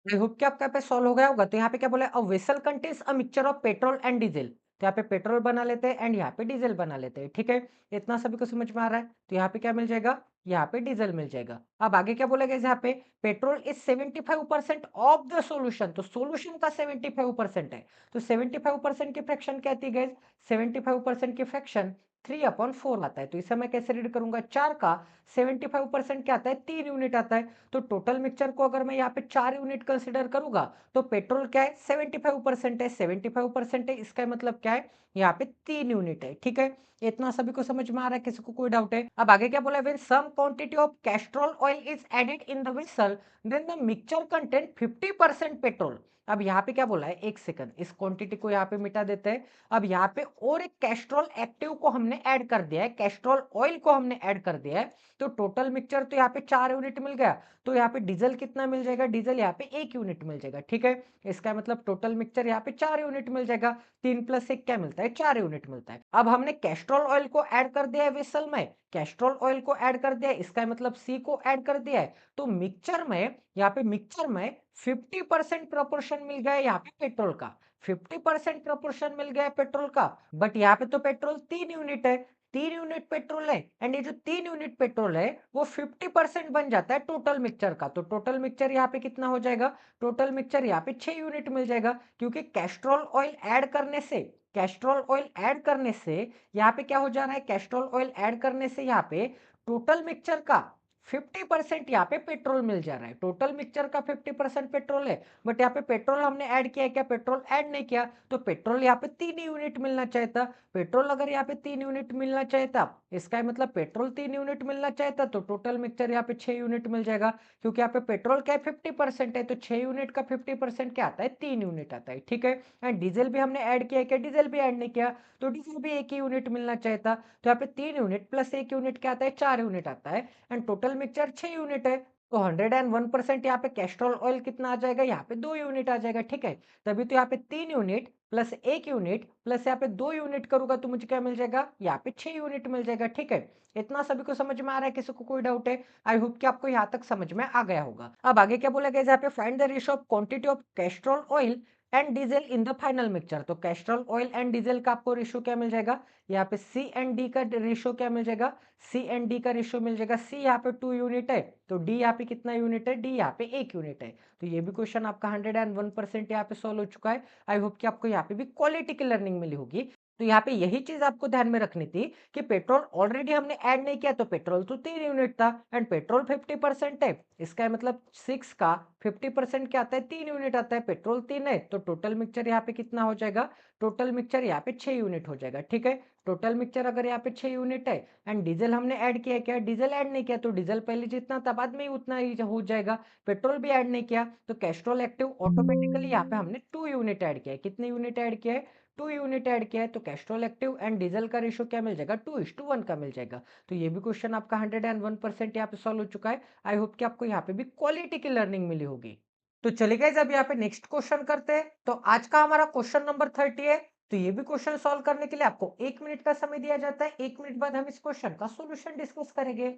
आई होप कि आपका पे सॉल्व हो गया होगा। तो यहाँ पे क्या बोला है, a vessel contains a mixture of petrol and diesel. तो यहाँ पे पेट्रोल बना लेते हैं एंड यहाँ पे डीजल बना लेते हैं। ठीक है, इतना सभी को समझ में आ रहा है। तो यहाँ पे क्या मिल जाएगा, यहाँ पे डीजल मिल जाएगा। अब आगे क्या बोला गया यहाँ पे, petrol is 75% of the solution. तो सोल्यूशन का 75% है, तो 75% की फ्रैक्शन क्या आती है, 75% की फ्रैक्शन 3/4 आता है। तो इसे मैं कैसे रीड करूंगा, 4 का 75% क्या आता है, 3 यूनिट आता है। तो टोटल मिक्सचर को अगर मैं यहाँ पे 4 यूनिट कंसिडर करूंगा तो पेट्रोल क्या है, 75% है, 75% है, इसका मतलब क्या है, यहाँ पे 3 यूनिट है। ठीक है, इतना सभी को समझ में आ रहा है, किसी को कोई डाउट है। अब आगे क्या बोला है, when some quantity of castor oil is added in the vessel then the mixture contain 50% petrol. अब यहाँ पे क्या बोला है, एक सेकंड, इस क्वांटिटी को यहाँ पे मिटा देते हैं। अब यहाँ पे और एक कैस्ट्रॉल एक्टिव को हमने ऐड कर दिया है, कैस्ट्रॉल ऑयल को हमने ऐड कर दिया है। तो टोटल मिक्सचर तो यहाँ पे 4 यूनिट मिल गया। तो यहाँ पे डीजल कितना मिल जाएगा, डीजल यहाँ पे 1 यूनिट मिल जाएगा। ठीक है, इसका मतलब टोटल मिक्सचर यहाँ पे 4 यूनिट मिल जाएगा। 3 + 1 क्या मिलता है, 4 यूनिट मिलता है। अब हमने कैस्ट्रॉल ऑयल को ऐड कर दिया है वेसल में, कैस्ट्रॉल ऑयल को ऐड कर दिया है, इसका मतलब सी को ऐड कर दिया है, तो मिक्सचर में यहाँ पे मिक्सचर में 50% प्रोपोर्शन मिल गया है यहाँ पे पेट्रोल का। 50% प्रोपोर्शन मिल गया है पेट्रोल का, बट यहाँ पे तो पेट्रोल 3 यूनिट है, 3 यूनिट पेट्रोल है, एंड ये जो 3 यूनिट पेट्रोल है वो 50% बन जाता है टोटल मिक्सचर का। तो टोटल मिक्सचर यहाँ पे कितना हो जाएगा? टोटल मिक्सचर यहाँ पे 6 यूनिट मिल जाएगा, क्योंकि कैस्ट्रॉल ऑयल ऐड करने से, कैस्ट्रॉल ऑयल ऐड करने से यहाँ पे क्या हो जा रहा है? कैस्ट्रॉल ऑयल ऐड करने से यहाँ पे टोटल मिक्सचर का 50% यहाँ पे पेट्रोल मिल जा रहा है। टोटल मिक्सचर का 50% पेट्रोल है, बट यहाँ पे पेट्रोल हमने ऐड किया है क्या? पेट्रोल ऐड नहीं किया, तो पेट्रोल यहाँ पे 3 यूनिट मिलना चाहता। पेट्रोल अगर यहाँ पे 3 यूनिट मिलना चाहता, इसका मतलब पेट्रोल 3 यूनिट मिलना चाहता, तो टोटल मिक्सचर यहाँ पे 6 यूनिट मिल जाएगा, क्योंकि यहाँ पे पेट्रोल क्या है? 50% है, तो 6 यूनिट का 50% क्या आता है? 3 यूनिट आता है, ठीक है। एंड डीजल भी हमने ऐड किया क्या? डीजल भी ऐड नहीं किया, तो डीजल भी 1 ही यूनिट मिलना चाहता, तो यहाँ पे 3 यूनिट प्लस 1 यूनिट क्या आता है? 4 यूनिट आता है, एंड टोटल मिक्सचर 6 यूनिट है, तो 101% यहाँ पे कैस्ट्रॉल ऑयल कितना आ जाएगा? यहाँ पे 2 यूनिट आ जाएगा, ठीक है। तभी तो यहाँ पे 3 यूनिट प्लस 1 यूनिट प्लस यहाँ पे 2 यूनिट करूंगा तो मुझे क्या मिल जाएगा? यहाँ पे 6 यूनिट मिल जाएगा, ठीक है। इतना सभी को समझ में आ रहा है? किसी को कोई डाउट है? आई होप कि आपको यहाँ तक समझ में आ गया होगा। अब आगे क्या बोला गया? यहाँ पे find the ratio of quantity of Castrol oil and diesel in the final mixture. तो कैस्ट्रॉल ऑयल एंड डीजल का आपको रेशियो क्या मिल जाएगा? यहाँ पे सी एंड डी का रेशियो क्या मिल जाएगा? सी एंड डी का रेशियो मिल जाएगा। सी यहाँ पे 2 यूनिट है, तो डी यहाँ पे कितना यूनिट है? डी यहाँ पे 1 यूनिट है। तो ये भी क्वेश्चन आपका 101% यहाँ पे सॉल्व हो चुका है। आई होप कि आपको यहाँ पे भी क्वालिटी की लर्निंग मिली होगी। तो यहाँ पे यही चीज आपको ध्यान में रखनी थी कि पेट्रोल ऑलरेडी हमने ऐड नहीं किया, तो पेट्रोल तो 3 यूनिट था, एंड पेट्रोल 50% है, इसका मतलब 6 का 50% क्या आता है? 3 यूनिट आता है। पेट्रोल 3 है, तो टोटल मिक्सचर यहाँ पे कितना हो जाएगा? टोटल मिक्सचर यहाँ पे 6 यूनिट हो जाएगा, ठीक है। टोटल मिक्सचर अगर यहाँ पे 6 यूनिट है, एंड डीजल हमने ऐड किया क्या? डीजल ऐड नहीं किया, तो डीजल पहले जितना था बाद में ही उतना ही हो जाएगा। पेट्रोल भी ऐड नहीं किया, तो कैस्ट्रॉल एक्टिव ऑटोमेटिकली यहाँ पे हमने 2 यूनिट ऐड किया है। कितने यूनिट ऐड किया है? 2 यूनिट ऐड किया है, तो कैस्ट्रॉल एक्टिव एंड डीजल का रेशियो क्या मिल जाएगा? 2:1 का मिल जाएगा। तो ये भी क्वेश्चन आपका 101% यहाँ पे सॉल्व हो चुका है। आई होप कि आपको यहाँ पे भी क्वालिटी की लर्निंग मिली होगी। तो चलिए गाइस, अब यहाँ पे नेक्स्ट क्वेश्चन करते हैं। तो आज का हमारा क्वेश्चन नंबर 30 है। तो ये भी क्वेश्चन सॉल्व करने के लिए आपको 1 मिनट का समय दिया जाता है। 1 मिनट बाद हम इस क्वेश्चन का सोल्यूशन डिस्कस करेंगे।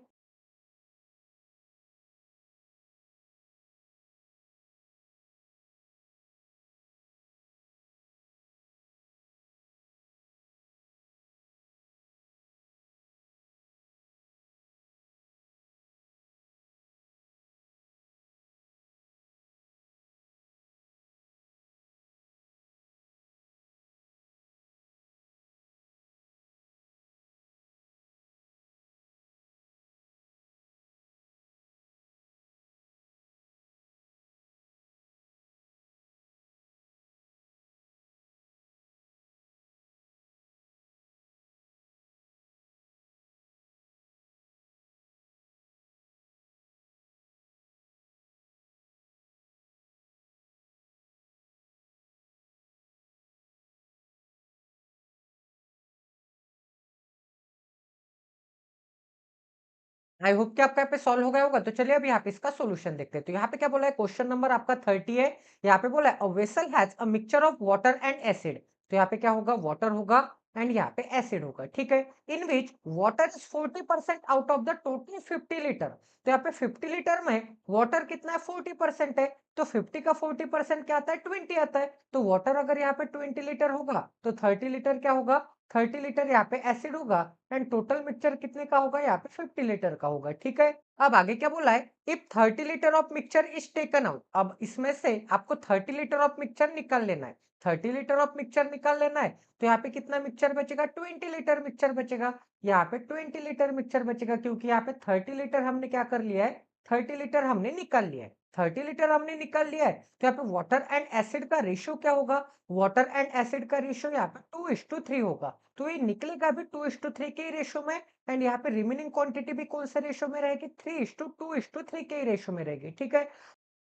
आई होप कि आपका यहाँ पे सॉल्व हो गया होगा। तो चलिए अभी यहाँ पे इसका सॉल्यूशन देखते हैं। तो यहाँ पे क्या बोला है? क्वेश्चन नंबर आपका 30 है। यहाँ पे बोला है a vessel has a mixture of water and acid. तो यहाँ पे क्या होगा? वाटर होगा एंड यहाँ पे एसिड होगा, ठीक है। In which water is 40% out of the total 50 litre. तो यहाँ पे 50 लीटर में वाटर कितना है? 40% है, तो 50 का 40% क्या आता है? 20 आता है। तो वाटर अगर यहाँ पे 20 लीटर होगा, तो 30 लीटर क्या होगा? 30 लीटर यहाँ पे एसिड होगा, एंड टोटल मिक्सचर कितने का होगा? यहाँ पे 50 लीटर का होगा, ठीक है। अब आगे क्या बोला है? If 30 litre of mixture is taken out. अब इसमें से आपको 30 लीटर ऑफ मिक्सचर निकाल लेना है। 30 लीटर ऑफ मिक्सचर निकाल लेना है, तो यहाँ पे कितना मिक्सचर बचेगा? 20 लीटर मिक्सचर बचेगा। यहाँ पे 20 लीटर मिक्सचर बचेगा, क्योंकि यहाँ पे 30 लीटर हमने क्या कर लिया है? 30 लीटर हमने निकाल लिया है। 30 लीटर हमने निकाल लिया है, तो यहाँ पे वाटर एंड एसिड का रेशियो क्या होगा? वाटर एंड एसिड का रेशियो यहाँ पे 2:3 होगा। तो ये निकलेगा भी 2:3 के रेशियो में, एंड यहाँ पे रिमेनिंग क्वांटिटी भी कौन से रेशियो में रहेगी? 3:2:3 के रेशियो में रहेगी, ठीक है।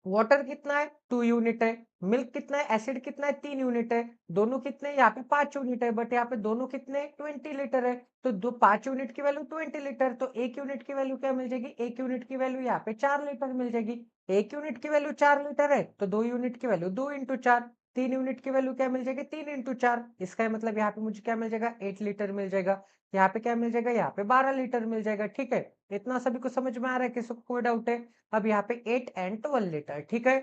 वाटर कितना है? 2 यूनिट है। मिल्क कितना है? एसिड कितना है? 3 यूनिट है। दोनों कितने? यहाँ पे 5 यूनिट है, बट यहाँ पे दोनों कितने? 20 लीटर है। तो 5 यूनिट की वैल्यू 20 लीटर, तो 1 यूनिट की वैल्यू क्या मिल जाएगी? 1 यूनिट की वैल्यू यहाँ पे 4 लीटर मिल जाएगी। 1 यूनिट की वैल्यू 4 लीटर है, तो 2 यूनिट की वैल्यू 2 × 4। 3 यूनिट की वैल्यू क्या मिल जाएगी? 3 × 4। इसका मतलब यहाँ पे मुझे क्या मिल जाएगा? 8 लीटर मिल जाएगा। यहाँ पे क्या मिल जाएगा, यहाँ पे 12 लीटर मिल जाएगा, ठीक है। इतना सभी को समझ में आ रहा है, किसी को कोई डाउट है? अब यहाँ पे 8 एंड 12 लीटर, ठीक है।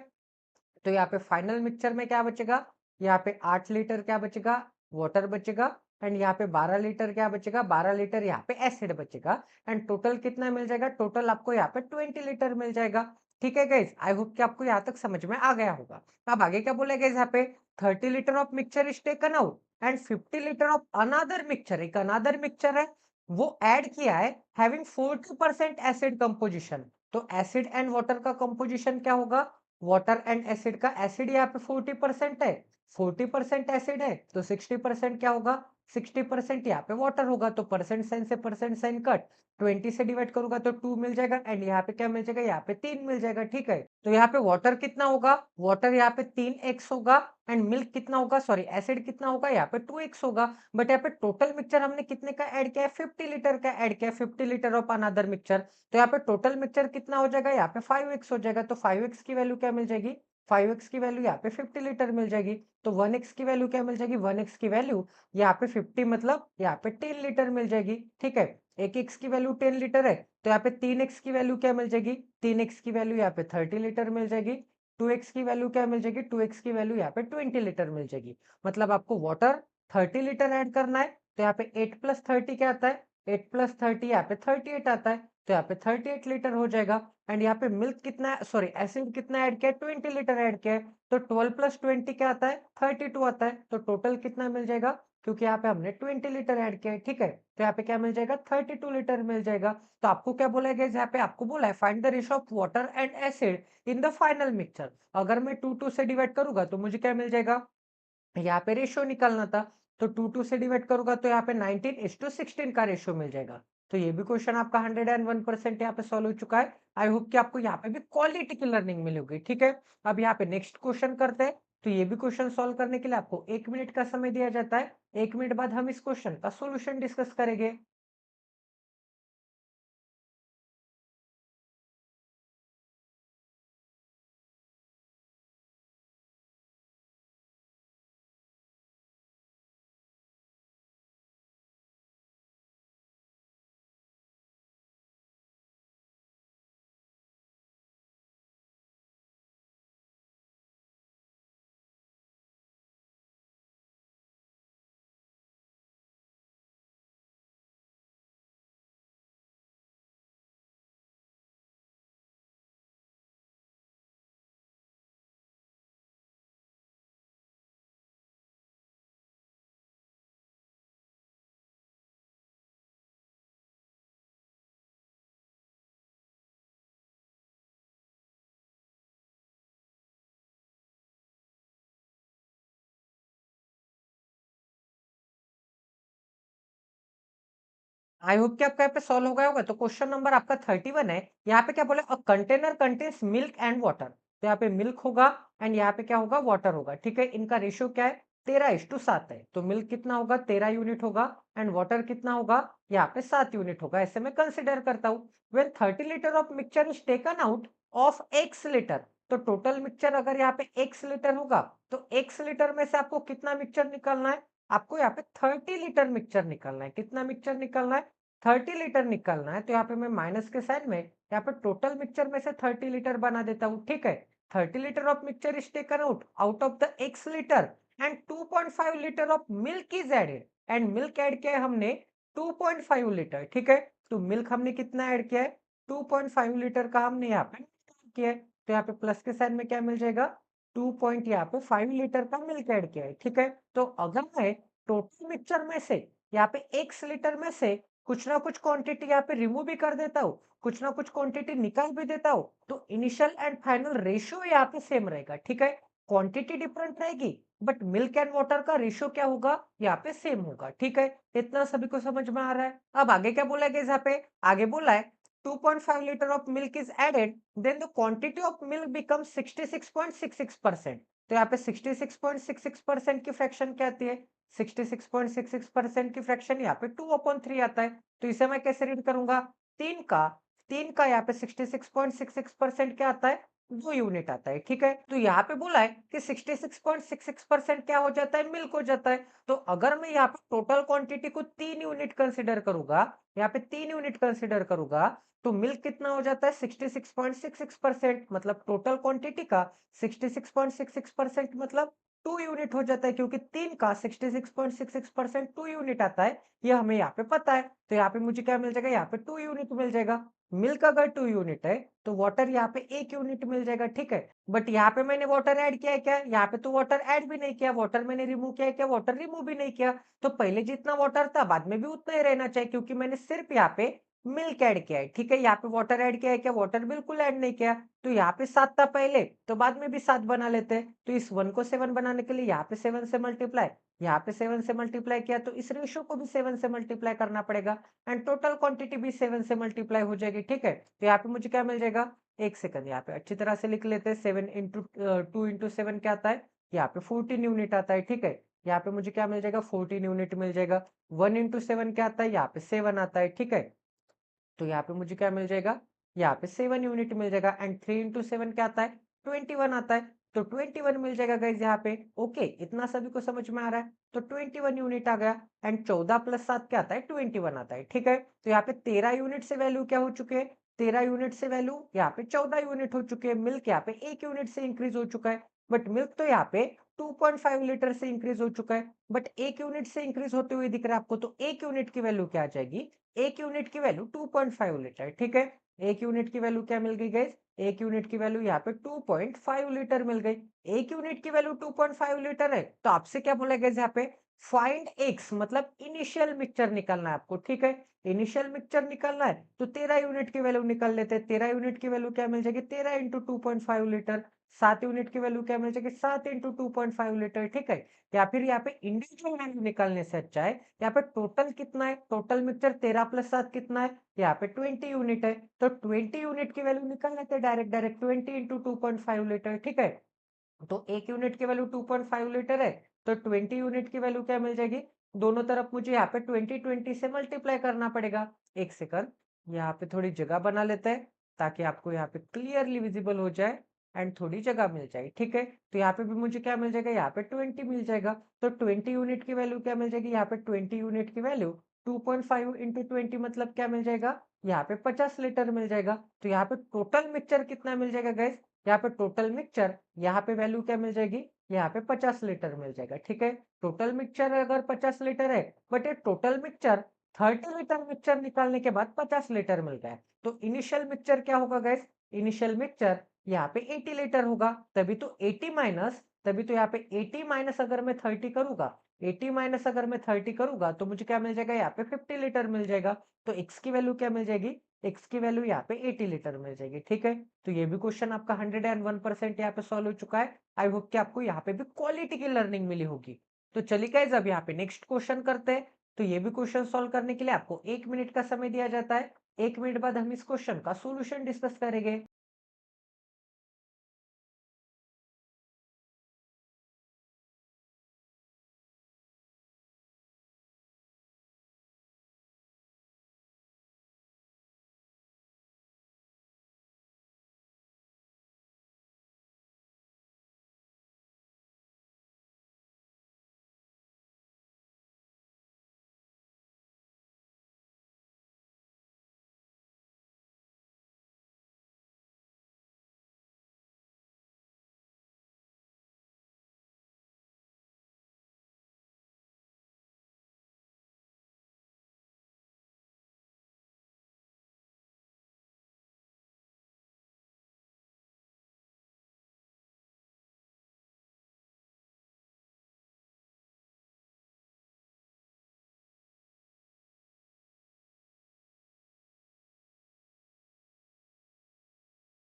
तो यहाँ पे फाइनल मिक्सचर में क्या बचेगा, यहाँ पे 8 लीटर क्या बचेगा, वाटर बचेगा। एंड यहाँ पे 12 लीटर क्या बचेगा, 12 लीटर यहाँ पे एसिड बचेगा। एंड टोटल कितना मिल जाएगा, टोटल आपको यहाँ पे 20 लीटर मिल जाएगा। ठीक है गाइज, आई होप कि आपको यहाँ तक समझ में आ गया होगा। अब आगे क्या बोला गाइज, यहाँ पे 30 litre of mixture is taken out and 50 litre of another mixture, एक अनदर मिक्सचर है वो ऐड किया है, हैविंग 40% एसिड कंपोजिशन। तो एसिड एंड वाटर का कंपोजिशन क्या होगा, वाटर एंड एसिड का, एसिड यहाँ पे 40% है, 40% एसिड है, तो 60% क्या होगा, 60% यहाँ पे वाटर होगा। तो परसेंट साइन से परसेंट साइन कट, 20 से डिवाइड करूंगा तो 2 मिल जाएगा। एंड यहाँ पे क्या मिल जाएगा, यहाँ पे 3 मिल जाएगा, ठीक है। तो यहाँ पे वाटर कितना होगा, वाटर यहाँ पे 3x होगा। एंड मिल्क कितना होगा, सॉरी एसिड कितना होगा, यहाँ पे 2x होगा। बट यहाँ पे टोटल मिक्सचर हमने कितने का ऐड किया है, 50 लीटर का ऐड किया है, 50 लीटर ऑफ अनदर मिक्सचर। तो यहाँ पे टोटल मिक्सचर कितना हो जाएगा, यहाँ पे 5x हो जाएगा। तो 5x की वैल्यू क्या मिल जाएगी, 5x की वैल्यू यहाँ पे 50 लीटर मिल जाएगी। तो 1x की वैल्यू क्या मिल जाएगी, 1x की वैल्यू यहाँ पे 50 मतलब यहाँ पे 10 लीटर मिल जाएगी, ठीक है। एक x की वैल्यू 10 लीटर है, तो यहाँ पे 3x की वैल्यू क्या मिल जाएगी, 3x की वैल्यू यहाँ पे 30 लीटर मिल जाएगी। 2x की वैल्यू क्या मिल जाएगी, 2x की वैल्यू यहाँ पे 20 लीटर मिल जाएगी। मतलब आपको वाटर 30 लीटर ऐड करना है। तो यहाँ पे 8 प्लस 30 क्या आता है, 8 प्लस 30 यहाँ पे 38 आता है। तो यहाँ पे 38 लीटर हो जाएगा। एंड यहाँ पे मिल्क कितना, सॉरी एसिड कितना ऐड किया है, 20 लीटर ऐड किया है। तो 12 प्लस 20 क्या आता है, 32 आता है। तो टोटल कितना मिल जाएगा, क्योंकि यहाँ पे हमने 20 लीटर ऐड किया है, ठीक है। तो यहाँ पे क्या मिल जाएगा, 32 लीटर मिल जाएगा। तो आपको क्या बोला गया, यहाँ पे आपको बोला है find the ratio of water and acid in the final mixture. अगर मैं 2 से डिवाइड करूंगा तो मुझे क्या मिल जाएगा, यहाँ पे रेशियो निकालना था। तो 2 से डिवाइड करूंगा तो यहाँ पे 19:16 का रेशियो मिल जाएगा। तो ये भी क्वेश्चन आपका 101% यहाँ पे सॉल्व हो चुका है। आई होप कि आपको यहाँ पे भी क्वालिटी की लर्निंग मिली होगी, ठीक है। अब यहाँ पे नेक्स्ट क्वेश्चन करते हैं। तो ये भी क्वेश्चन सॉल्व करने के लिए आपको 1 मिनट का समय दिया जाता है। 1 मिनट बाद हम इस क्वेश्चन का सोल्यूशन डिस्कस करेंगे। आई होप कि आपका यहाँ पे सॉल्व हो गया होगा। तो क्वेश्चन नंबर आपका 31 है। यहाँ पे क्या बोले, a container contains milk and water. तो यहाँ पे मिल्क होगा एंड यहाँ पे क्या होगा, वाटर होगा, ठीक है। इनका रेशियो क्या है, 13:7 है। तो मिल्क कितना होगा, 13 यूनिट होगा। एंड वाटर कितना होगा, यहाँ पे 7 यूनिट होगा। ऐसे मैं कंसिडर करता हूँ। When 30 litre of mixture is taken out of x litre. तो टोटल मिक्सचर अगर यहाँ पे x लीटर होगा, तो x लीटर में से आपको कितना मिक्सचर निकालना है, आपको यहाँ पे 30 लीटर मिक्सचर निकालना है। कितना मिक्सचर निकालना है, 30 लीटर निकालना है। तो यहाँ पे मैं माइनस के साइन में यहाँ पे टोटल मिक्सचर में से 30 लीटर बना देता हूँ, ठीक है। 30 litre of mixture is taken out of the x litre and 2.5 litre of milk is added. And milk add किया है हमने 2.5 लीटर, ठीक है। तो मिल्क हमने कितना ऐड किया है, 2.5 लीटर का हमने यहाँ पे किया है। तो यहाँ पे प्लस के साइन में क्या मिल जाएगा, 2 पॉइंट यहाँ पे 5 लीटर का मिल्क ऐड किया है, ठीक है। तो अगर मैं टोटल मिक्सचर में से यहाँ पे x लीटर में से कुछ ना कुछ क्वांटिटी यहाँ पे रिमूव भी कर देता हूँ, कुछ ना कुछ क्वांटिटी निकाल भी देता हूँ, तो इनिशियल एंड फाइनल रेशियो यहाँ पे सेम रहेगा, ठीक है। क्वांटिटी डिफरेंट रहेगी बट मिल्क एंड वाटर का रेशियो क्या होगा, यहाँ पे सेम होगा, ठीक है। इतना सभी को समझ में आ रहा है। अब आगे क्या बोला गया, यहाँ पे आगे बोला है 2.5 litre of milk is added, then the quantity of milk becomes 66.66%। तो यहाँ पे 66.66% की फ्रैक्शन क्या आती है, 66.66% की फ्रैक्शन यहाँ पे 2/3 आता है। तो इसे मैं कैसे रीड करूंगा, तीन का यहाँ पे 66.66% क्या आता है, 2 यूनिट आता है, ठीक है? तो यहाँ पे बोला है कि 66.66% क्या हो जाता है? मिल्क हो जाता है। तो अगर मैं यहाँ पे टोटल क्वांटिटी को 3 यूनिट कंसीडर करूँगा, यहाँ पे 3 यूनिट कंसीडर करूँगा, तो मिल्क कितना हो जाता है? 66.66% मतलब टोटल क्वांटिटी का 66.66% मतलब 2 यूनिट हो जाता है क्योंकि 3 का 66.66% 2 यूनिट आता है, ये हमें यहाँ पे पता है। तो यहाँ पे मुझे क्या मिल जाएगा? यहाँ पे 2 यूनिट मिल जाएगा। मिल्क अगर 2 यूनिट है, तो वाटर यहाँ पे 1 यूनिट मिल जाएगा, ठीक है? बट यहाँ पे मैंने वाटर ऐड किया है क्या? यहाँ पे तो वाटर ऐड भी नहीं किया, वाटर मैंने रिमूव किया है क्या? वाटर रिमूव भी नहीं किया। तो पहले जितना वाटर था, बाद में भी उतना ही रहना चाहिए क्योंकि मैंने सिर्फ यहाँ पे मिल्क ऐड किया है, ठीक है? यहाँ पे वाटर ऐड किया है क्या? वाटर बिल्कुल ऐड नहीं किया। तो यहाँ पे 7 था पहले, तो बाद में भी 7 बना लेते हैं। तो इस 1 को 7 बनाने के लिए यहाँ पे 7 से मल्टीप्लाई, यहाँ पे 7 से मल्टीप्लाई किया, तो इस रेशियो को भी 7 से मल्टीप्लाई करना पड़ेगा एंड टोटल क्वांटिटी भी 7 से मल्टीप्लाई हो जाएगी, ठीक है? तो यहाँ पे मुझे क्या मिल जाएगा? 1 सेकंड, यहाँ पे अच्छी तरह से लिख लेते हैं। 7 इंटू 2 इंटू 7 क्या आता है? यहाँ पे 14 यूनिट आता है, ठीक है? यहाँ पे मुझे क्या मिल जाएगा? 14 यूनिट मिल जाएगा। 1 इंटू 7 क्या आता है? यहाँ पे 7 आता है, ठीक है? तो यहाँ पे मुझे क्या मिल जाएगा? यहाँ पे 7 यूनिट मिल जाएगा एंड 3 इंटू 7 क्या आता है? 21 आता है। तो 21 मिल जाएगा गाइस यहाँ पे। ओके, इतना सभी को समझ में आ रहा है? तो 21 यूनिट आ गया एंड 14 प्लस 7 क्या आता है? 21 आता है, ठीक है? तो यहाँ पे 13 यूनिट से वैल्यू क्या हो चुके हैं? 13 यूनिट से वैल्यू यहाँ पे 14 यूनिट हो चुके हैं। मिल्क यहाँ पे 1 यूनिट से इंक्रीज हो चुका है, बट मिल्क तो यहाँ पे 2.5 लीटर से इंक्रीज हो चुका है, बट 1 यूनिट से इंक्रीज होते हुए दिख रहा है आपको। तो 1 यूनिट की वैल्यू क्या आ जाएगी? 1 यूनिट की वैल्यू 2.5 लीटर, ठीक है? 1 यूनिट की वैल्यू क्या मिल गई गाइस? 1 यूनिट की वैल्यू यहाँ पे 2.5 लीटर मिल गई। 1 यूनिट की वैल्यू 2.5 लीटर है, तो आपसे क्या बोला गाइस यहाँ पे? फाइंड एक्स मतलब इनिशियल मिक्सचर निकालना है आपको, ठीक है? इनिशियल मिक्सचर निकालना है, तो 13 यूनिट की वैल्यू निकाल लेते हैं। 13 यूनिट की वैल्यू क्या मिल जाएगी? 13 इंटू 2.5 लीटर। 7 यूनिट की वैल्यू क्या मिल जाएगी? 7 इंटू 2.5 लीटर, ठीक है? या फिर यहाँ पे इंडिविजुअल वैल्यू निकालने से अच्छा है यहाँ पे टोटल कितना है? टोटल मिक्सचर 13 प्लस 7 कितना है? यहाँ पे 20 यूनिट है, तो 20 यूनिट की वैल्यू निकाल लेते हैं डायरेक्ट डायरेक्ट। 20 इंटू 2.5 लीटर, ठीक है? तो 1 यूनिट की वैल्यू 2.5 लीटर है, तो 20 यूनिट की वैल्यू क्या मिल जाएगी? दोनों तरफ मुझे यहाँ पे 20 से मल्टीप्लाई करना पड़ेगा। 1 सेकंड, यहाँ पे थोड़ी जगह बना लेते हैं ताकि आपको यहाँ पे क्लियरली विजिबल हो जाए एंड थोड़ी जगह मिल जाए, ठीक है? तो यहाँ पे भी मुझे क्या मिल जाएगा? यहाँ पे 20 मिल जाएगा। तो 20 यूनिट की वैल्यू क्या मिल जाएगी? यहाँ पे 20 यूनिट की वैल्यू 2.5 इंटू 20 मतलब क्या मिल जाएगा? यहाँ पे 50 लीटर मिल जाएगा। तो यहाँ पे टोटल मिक्सचर कितना मिल जाएगा गाइस? यहाँ पे टोटल मिक्सचर, यहाँ पे वैल्यू क्या मिल जाएगी? यहाँ पे 50 लीटर मिल जाएगा, ठीक है? टोटल मिक्सचर अगर 50 लीटर है, बट ये टोटल मिक्सचर 30 लीटर मिक्सचर निकालने के बाद 50 लीटर मिल गया है। तो इनिशियल मिक्सचर क्या होगा गाइस? इनिशियल मिक्सचर यहाँ पे 80 लीटर होगा, तभी तो 80 माइनस, तभी तो यहाँ पे 80 माइनस अगर मैं 30 करूंगा, 80 माइनस अगर मैं 30 करूंगा, तो मुझे क्या मिल जाएगा? यहाँ पे 50 लीटर मिल जाएगा। तो x की वैल्यू क्या मिल जाएगी? x की वैल्यू यहाँ पे 80 लीटर मिल जाएगी, ठीक है? तो ये भी क्वेश्चन आपका 101% यहाँ पे सॉल्व हो चुका है। आई होप कि आपको यहाँ पे भी क्वालिटी की लर्निंग मिली होगी। तो चलिए गाइस, अब यहाँ पे नेक्स्ट क्वेश्चन करते हैं। तो ये भी क्वेश्चन सॉल्व करने के लिए आपको 1 मिनट का समय दिया जाता है। 1 मिनट बाद हम इस क्वेश्चन का सॉल्यूशन डिस्कस करेंगे।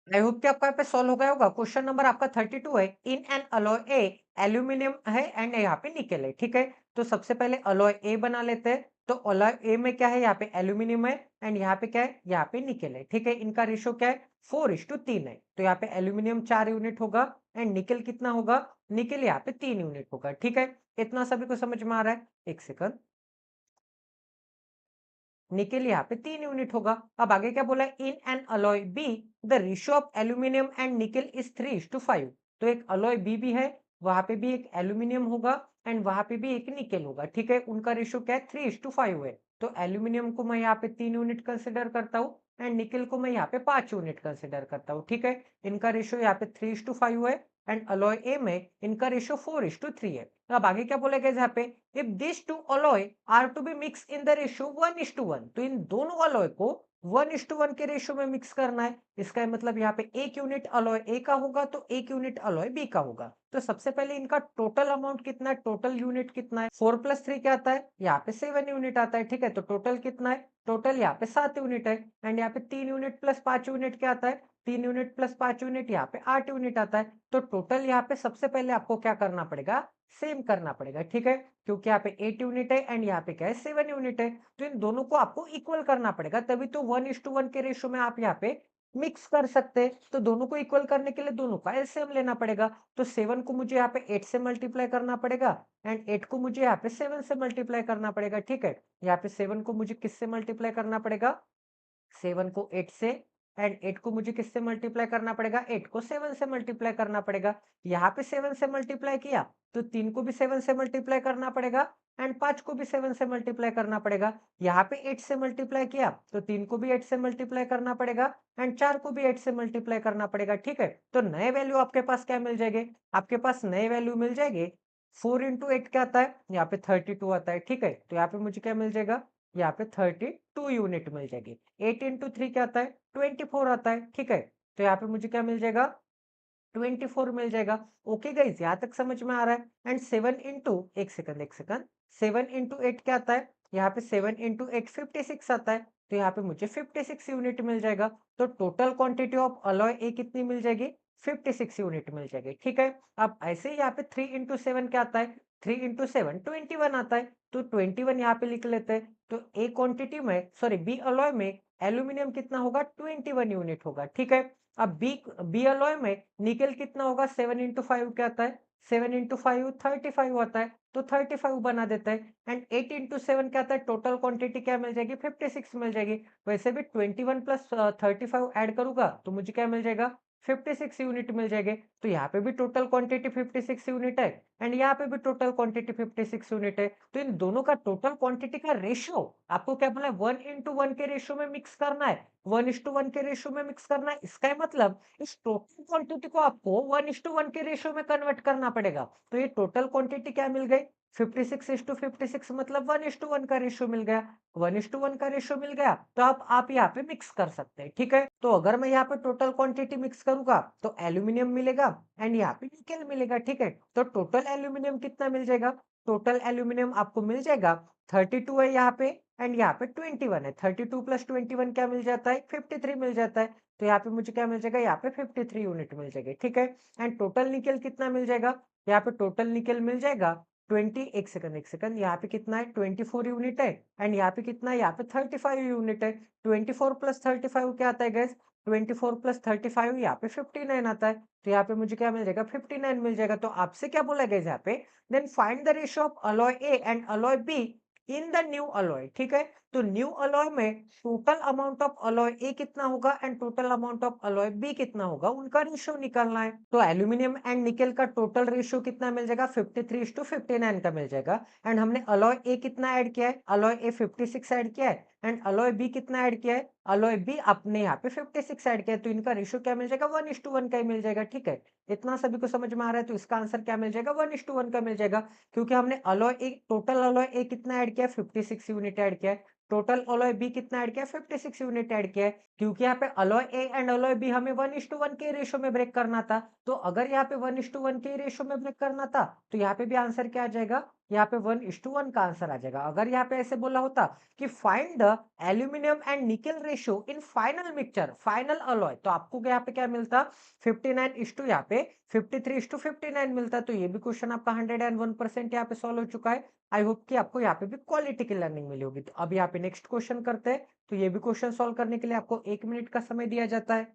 आई होप कि आपका यहाँ पे सॉल्व हो गया होगा। क्वेश्चन नंबर आपका 32 है। In an alloy A aluminium है एंड यहाँ पे निकेल है, ठीक है? तो सबसे पहले अलॉय ए बना लेते हैं। तो अलॉय ए में क्या है? यहाँ पे एल्यूमिनियम है एंड यहाँ पे क्या है? यहाँ पे निकेल है, ठीक है? इनका रेशो क्या है? 4:3 है। तो यहाँ पे एल्यूमिनियम 4 यूनिट होगा एंड निकेल कितना होगा? निकेल यहाँ पे 3 यूनिट होगा, ठीक है? इतना सभी को समझ में आ रहा है? 1 सेकंड। निकेल यहाँ पे 3 यूनिट होगा। अब आगे क्या बोला है, in an alloy be the ratio of aluminium and nickel is 3:5। तो एक अलॉय बी भी है, वहां पे भी एक एल्यूमिनियम होगा एंड वहां पे भी एक निकेल होगा, ठीक है। उनका रेशियो क्या है, 3:5 है। तो एल्यूमिनियम को मैं यहाँ पे 3 यूनिट कंसिडर करता हूँ एंड निकेल को मैं यहाँ पे 5 यूनिट कंसिडर करता हूँ, ठीक है। इनका रेशियो यहाँ पे 3:5 है एंड अलॉय ए में इनका रेशियो 4:3 है। तो अब आगे क्या बोलेगा यहाँ पे, if this to alloy are to be mix in the ratio 1:1, तो इन दोनों अलॉय को 1:1 के रेशियो में मिक्स करना है। इसका मतलब यहाँ पे एक यूनिट अलॉय ए का होगा तो एक यूनिट अलॉय बी का होगा। तो सबसे पहले इनका टोटल अमाउंट कितना है, टोटल यूनिट कितना है, 4+3 क्या आता है, यहाँ पे 7 यूनिट आता है, ठीक है। तो टोटल कितना है, टोटल यहाँ पे 7 यूनिट है एंड यहाँ पे 3 यूनिट प्लस 5 यूनिट क्या आता है, 3 यूनिट प्लस 5 यूनिट यहाँ पे 8 यूनिट आता है। तो टोटल यहाँ पे सबसे पहले आपको क्या करना पड़ेगा, सेम करना पड़ेगा, ठीक है। क्योंकि यहाँ पे 8 यूनिट है एंड यहाँ पे क्या है, 7 यूनिट है। तो इन दोनों को आपको इक्वल करना पड़ेगा, तभी तो 1:1 के रेशियो में आप यहाँ पे मिक्स कर सकते हैं। तो दोनों को इक्वल करने के लिए दोनों का एलसीएम लेना पड़ेगा। तो 7 को मुझे यहाँ पे 8 से मल्टीप्लाई करना पड़ेगा एंड 8 को मुझे यहाँ पे 7 से मल्टीप्लाई करना पड़ेगा, ठीक है। यहाँ पे 7 को मुझे किससे मल्टीप्लाई करना पड़ेगा, 7 को 8 से एंड 8 को मुझे किससे मल्टीप्लाई करना पड़ेगा, 8 को 7 से मल्टीप्लाई करना पड़ेगा। यहाँ पे 7 से मल्टीप्लाई किया तो 3 को भी 7 से मल्टीप्लाई करना पड़ेगा एंड 5 को भी 7 से मल्टीप्लाई करना पड़ेगा। यहाँ पे 8 से मल्टीप्लाई किया तो 3 को भी 8 से मल्टीप्लाई करना पड़ेगा एंड 4 को भी 8 से मल्टीप्लाई करना पड़ेगा, ठीक है। तो नए वैल्यू आपके पास क्या मिल जाएंगे, आपके पास नए वैल्यू मिल जाएंगे। 4 into 8 क्या आता है, यहाँ पे 32 आता है, ठीक है। तो यहाँ पे मुझे क्या मिल जाएगा, यहाँ पे 32 यूनिट मिल जाएगी। 8 into 3 क्या आता है, 24 आता है, ठीक है। तो यहाँ पे मुझे क्या मिल जाएगा, 24 मिल जाएगा। ओके गाइज, यहाँ तक समझ में आ रहा है। एंड 7 इंटू, एक सेकंड, 7 into 8 क्या आता है, यहाँ पे 7 into 8 56 आता है। तो यहाँ पे मुझे 56 यूनिट मिल जाएगा। तो टोटल क्वांटिटी ऑफ अलॉय ए कितनी मिल जाएगी, 56 यूनिट मिल जाएगी, ठीक है। अब ऐसे ही यहाँ पे 3 into 7 क्या आता है, 3 into 7 21 आता है। तो 21 यहाँ पे लिख लेते हैं। तो ए क्वांटिटी में, सॉरी बी अलॉय में एल्यूमिनियम कितना होगा, 21 यूनिट होगा, ठीक है। अब बी अलॉय में निकेल कितना होगा, 7 into 5 क्या आता है, 7 into 5 35 आता है। तो 35 बना देता है एंड 8 into 7 क्या आता है, टोटल क्वांटिटी क्या मिल जाएगी, 56 मिल जाएगी। वैसे भी 21 प्लस 35 ऐड करूंगा तो मुझे क्या मिल जाएगा, 56 यूनिट मिल जाएंगे। तो यहाँ पे भी टोटल क्वांटिटी 56 यूनिट है एंड यहाँ पे भी टोटल क्वांटिटी 56 यूनिट है। तो इन दोनों का टोटल क्वांटिटी का रेशियो आपको क्या बोला है, 1:1 के रेशियो में मिक्स करना है, 1:1 के रेशियो में मिक्स करना है। इसका मतलब इस टोटल क्वांटिटी को आपको 1:1 के रेशियो में कन्वर्ट करना पड़ेगा। तो ये टोटल क्वांटिटी क्या मिल गई, 56:56 मतलब 1:1 का रेशियो मिल गया। 1:1 का रेशियो मिल गया तो आप यहाँ पे मिक्स कर सकते हैं, ठीक है। तो अगर मैं यहाँ पे टोटल क्वांटिटी मिक्स करूंगा तो एल्यूमिनियम मिलेगा एंड यहाँ पे निकेल मिलेगा, ठीक है। तो टोटल एल्यूमिनियम कितना मिल जाएगा, टोटल एल्यूमिनियम आपको मिल जाएगा 32 है यहाँ पे एंड यहाँ पे 21 है। 32 प्लस 21 क्या मिल जाता है, 53 मिल जाता है। तो यहाँ पे मुझे क्या मिल जाएगा, यहाँ पे 53 यूनिट मिल जाएगी, ठीक है। एंड टोटल निकेल कितना मिल जाएगा, यहाँ पे टोटल निकेल मिल जाएगा 20, एक सेकंड, यहाँ पे कितना है, 24 यूनिट है एंड यहाँ पे कितना है, यहाँ पे 35 यूनिट है। 24 प्लस 35 क्या आता है गैस, 24 प्लस 35 यहाँ पे 59 आता है। तो यहाँ पे मुझे क्या मिल जाएगा, 59 मिल जाएगा। तो आपसे क्या बोला गया यहाँ पे, then find the ratio of alloy A and alloy B in the new alloy, ठीक है। तो न्यू अलॉय में total amount of alloy A कितना होगा and total amount of alloy B कितना होगा, उनका रेशियो निकालना है। तो एल्यूमिनियम एंड निकेल का टोटल रेशियो कितना मिल जाएगा, 53:59 का मिल जाएगा। एंड हमने अलॉय ए कितना ऐड किया है, अलॉय ए 56 ऐड किया है एंड अलॉय बी कितना ऐड किया है, अलॉय बी अपने यहाँ पे 56 ऐड किया है। तो इनका रेशियो क्या मिल जाएगा, 1:1 का ही मिल जाएगा, ठीक है। इतना सभी को समझ में आ रहा है। तो इसका आंसर क्या मिल जाएगा, 1:1 का मिल जाएगा। क्योंकि हमने alloy A, total alloy A कितना ऐड किया है, 56 यूनिट ऐड किया है। टोटल अलॉय बी कितना ऐड किया है, 56 यूनिट ऐड किया है। क्योंकि यहाँ पे alloy A and alloy B हमें 1:1 के रेशियो में ब्रेक करना था। तो अगर यहाँ पे 1:1 के रेशियो में ब्रेक करना था तो यहाँ पे भी आंसर क्या आ जाएगा, यहाँ पे 1:1 का आंसर आ जाएगा। अगर यहाँ पे ऐसे बोला होता कि find the aluminium and nickel ratio in final mixture, final alloy, तो आपको यहाँ पे क्या मिलता, 59 इस टू यहाँ पे 53:59 मिलता। तो ये भी क्वेश्चन आपका 101% यहाँ पे सॉल्व हो चुका है। आई होप कि आपको यहाँ पे भी क्वालिटी की लर्निंग मिली होगी। तो अब यहाँ पे नेक्स्ट क्वेश्चन करते हैं। तो ये भी क्वेश्चन सॉल्व करने के लिए आपको 1 मिनट का समय दिया जाता है।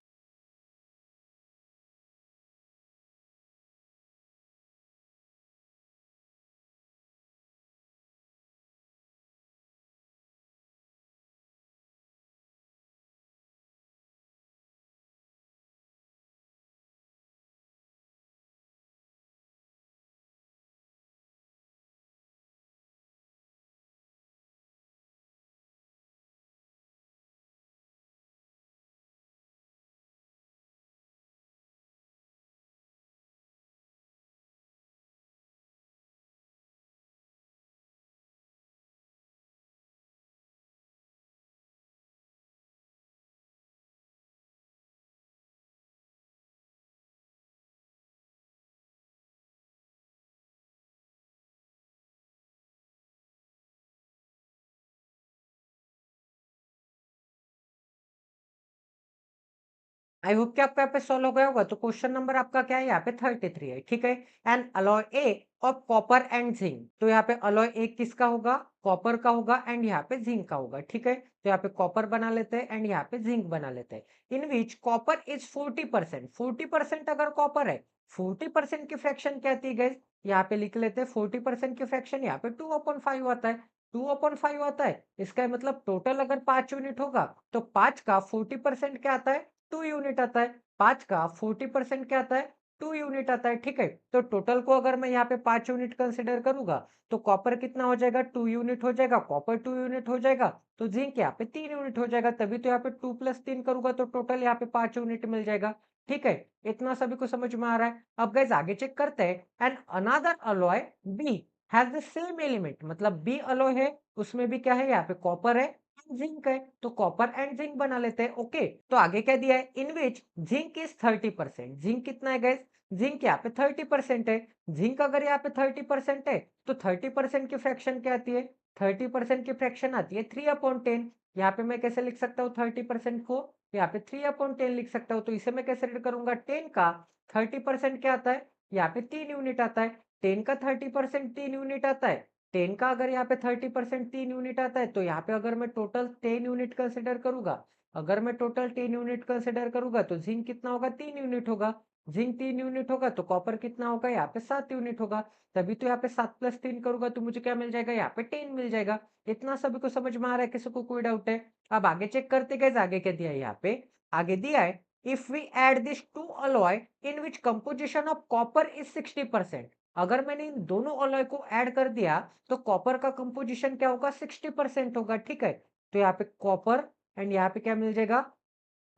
आई होप कि आपका यहाँ पे सॉल्व हो गया होगा। तो क्वेश्चन नंबर आपका क्या है, यहाँ पे 33 है, ठीक है। N alloy A of copper and zinc. तो यहाँ पे अलॉय ए किसका होगा, कॉपर का होगा एंड यहाँ पे जिंक का होगा, ठीक है। तो यहाँ पे कॉपर बना लेते हैं एंड यहाँ पे जिंक बना लेते हैं। इन विच कॉपर इज 40%। 40% अगर कॉपर है, 40% की फ्रैक्शन क्या आती है गाइस, यहाँ पे लिख लेते हैं 40% की फ्रैक्शन यहाँ पे 2/5 आता है। 2/5 आता है, इसका मतलब टोटल अगर 5 यूनिट होगा तो 5 का 40% क्या आता है, 2 यूनिट आता है। 5 का 40% क्या आता है, 2 यूनिट आता है, ठीक है। तो टोटल को अगर मैं यहाँ पे 5 यूनिट कंसिडर करूंगा तो कॉपर कितना हो जाएगा, 2 यूनिट हो जाएगा, कॉपर 2 यूनिट हो जाएगा। तो जिंक यहाँ पे 3 यूनिट हो जाएगा, तभी तो यहाँ पे 2 + 3 करूंगा तो टोटल यहाँ पे 5 यूनिट मिल जाएगा, ठीक है। इतना सभी को समझ में आ रहा है। अब गाइस आगे चेक करते हैं। And another alloy B has the same element, मतलब बी अलॉय है, उसमें भी क्या है, यहाँ पे कॉपर है, जिंक है, तो कॉपर एंड जिंक बना लेते हैं, ओके। तो आगे क्या दिया है, in which zinc is 30%। Zinc कितना है गाइस, जिंक यहाँ पे 30% है। जिंक अगर यहाँ पे 30% है तो 30% की फ्रैक्शन क्या आती है, 30% की फ्रैक्शन आती है 3/10। यहाँ पे मैं कैसे लिख सकता हूँ 30% को, यहाँ पे 3/10 लिख सकता हूँ। तो इसे मैं कैसे रीड करूंगा, 10 का 30% क्या आता है, यहाँ पे 3 यूनिट आता है। 10 का 30% 3 यूनिट आता है। 10 का अगर यहाँ पे 30% 3 यूनिट आता है तो यहाँ पे अगर मैं टोटल 10 यूनिट कंसिडर करूंगा, अगर मैं टोटल 10 यूनिट कंसिडर करूंगा तो जिंक कितना होगा, 3 यूनिट होगा। जिंक 3 यूनिट होगा तो कॉपर कितना होगा, यहाँ पे 7 यूनिट होगा। तभी तो यहाँ पे 7 + 3 करूंगा तो मुझे क्या मिल जाएगा, यहाँ पे 10 मिल जाएगा। इतना सभी को समझ में आ रहा है, किसी को कोई डाउट है? अब आगे चेक करते गए, आगे क्या दिया है, यहाँ पे आगे दिया है if we add this to alloy in which composition of copper is 60%। अगर मैंने इन दोनों अलॉय को ऐड कर दिया तो कॉपर का कंपोजिशन क्या होगा, 60% होगा, ठीक है। तो यहाँ पे कॉपर एंड यहाँ पे क्या मिल जाएगा,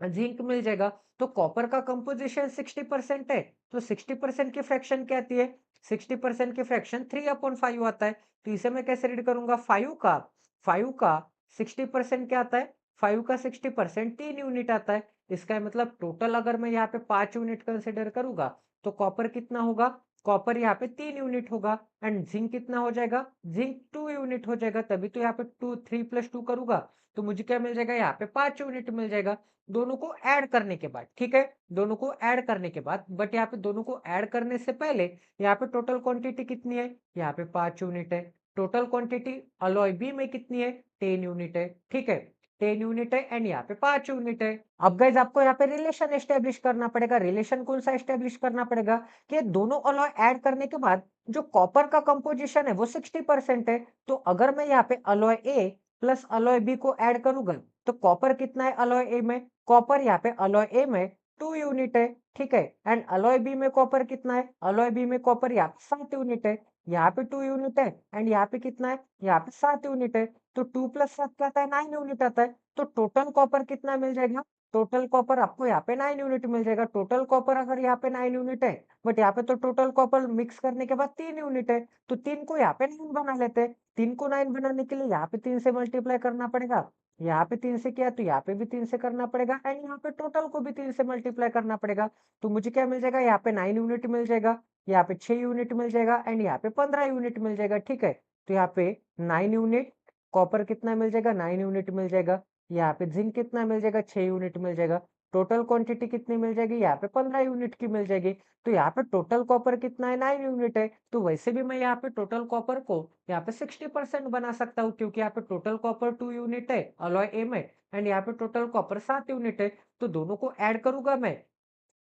जिंक मिल जाएगा। तो कॉपर का कंपोजिशन 60% है, तो 60% की फ्रैक्शन क्या आती है, 60% की फ्रैक्शन 3/5 आता है। तो इसे मैं कैसे रीड करूंगा, 5 का 60% क्या आता है, 5 का 60% 3 यूनिट आता है। इसका मतलब टोटल अगर मैं यहाँ पे 5 यूनिट कंसिडर करूंगा तो कॉपर कितना होगा, कॉपर यहाँ पे 3 यूनिट होगा एंड जिंक कितना हो जाएगा, जिंक 2 यूनिट हो जाएगा। तभी तो यहाँ पे 3 + 2 करूंगा तो मुझे क्या मिल जाएगा, यहाँ पे 5 यूनिट मिल जाएगा। दोनों को ऐड करने के बाद, ठीक है, दोनों को ऐड करने के बाद, बट यहाँ पे दोनों को ऐड करने से पहले यहाँ पे टोटल क्वांटिटी कितनी है, यहाँ पे 5 यूनिट है। टोटल क्वांटिटी अलॉय बी में कितनी है, 10 यूनिट है, ठीक है। 10 यूनिट है एंड यहाँ पे 5 यूनिट है। अब गाइज आपको यहाँ पे रिलेशन एस्टेब्लिश करना पड़ेगा। रिलेशन कौन सा एस्टेब्लिश करना पड़ेगा, कि दोनों अलॉय ऐड करने के बाद जो कॉपर का कंपोजिशन है वो 60% है। तो अगर मैं यहाँ पे अलॉय ए प्लस अलॉय बी को ऐड करूंगा तो कॉपर कितना है अलॉय ए में, कॉपर यहाँ पे अलॉय ए में 2 यूनिट है, ठीक है। एंड अलॉय बी में कॉपर कितना है, अलॉय बी में कॉपर यहाँ पे 7 यूनिट है। यहाँ पे 2 यूनिट है एंड यहाँ पे कितना है, यहाँ पे 7 यूनिट है। तो 2 + 7 क्या आता है, 9 यूनिट आता है। तो टोटल कॉपर कितना मिल जाएगा, टोटल कॉपर आपको यहाँ पे 9 यूनिट मिल जाएगा। टोटल कॉपर अगर यहाँ पे 9 यूनिट है, बट यहाँ पे तो टोटल कॉपर मिक्स करने के बाद 3 यूनिट है, तो 3 को यहाँ पे 9 बना लेते हैं। 3 को 9 बनाने के लिए यहाँ पे 3 से मल्टीप्लाई करना पड़ेगा, यहाँ पे 3 से किया तो यहाँ पे भी 3 से करना पड़ेगा एंड यहाँ पे टोटल को भी 3 से मल्टीप्लाई करना पड़ेगा। तो मुझे क्या मिल जाएगा, यहाँ पे 9 यूनिट मिल जाएगा, यहाँ पे 6 यूनिट मिल जाएगा एंड यहाँ पे 15 यूनिट मिल जाएगा, ठीक है। तो यहाँ पे 9 यूनिट, कॉपर कितना मिल जाएगा, 9 यूनिट मिल जाएगा। यहाँ पे जिंक कितना मिल जाएगा, 6 यूनिट मिल जाएगा। टोटल क्वांटिटी कितनी मिल जाएगी, यहाँ पे 15 यूनिट की मिल जाएगी। तो यहाँ पे टोटल कॉपर कितना है, 9 यूनिट है। तो वैसे भी मैं यहाँ पे टोटल कॉपर को यहाँ पे 60% बना सकता हूँ, क्योंकि यहाँ पे टोटल कॉपर 2 यूनिट है अलॉय ए में एंड यहाँ पे टोटल कॉपर 7 यूनिट है। तो दोनों को ऐड करूंगा मैं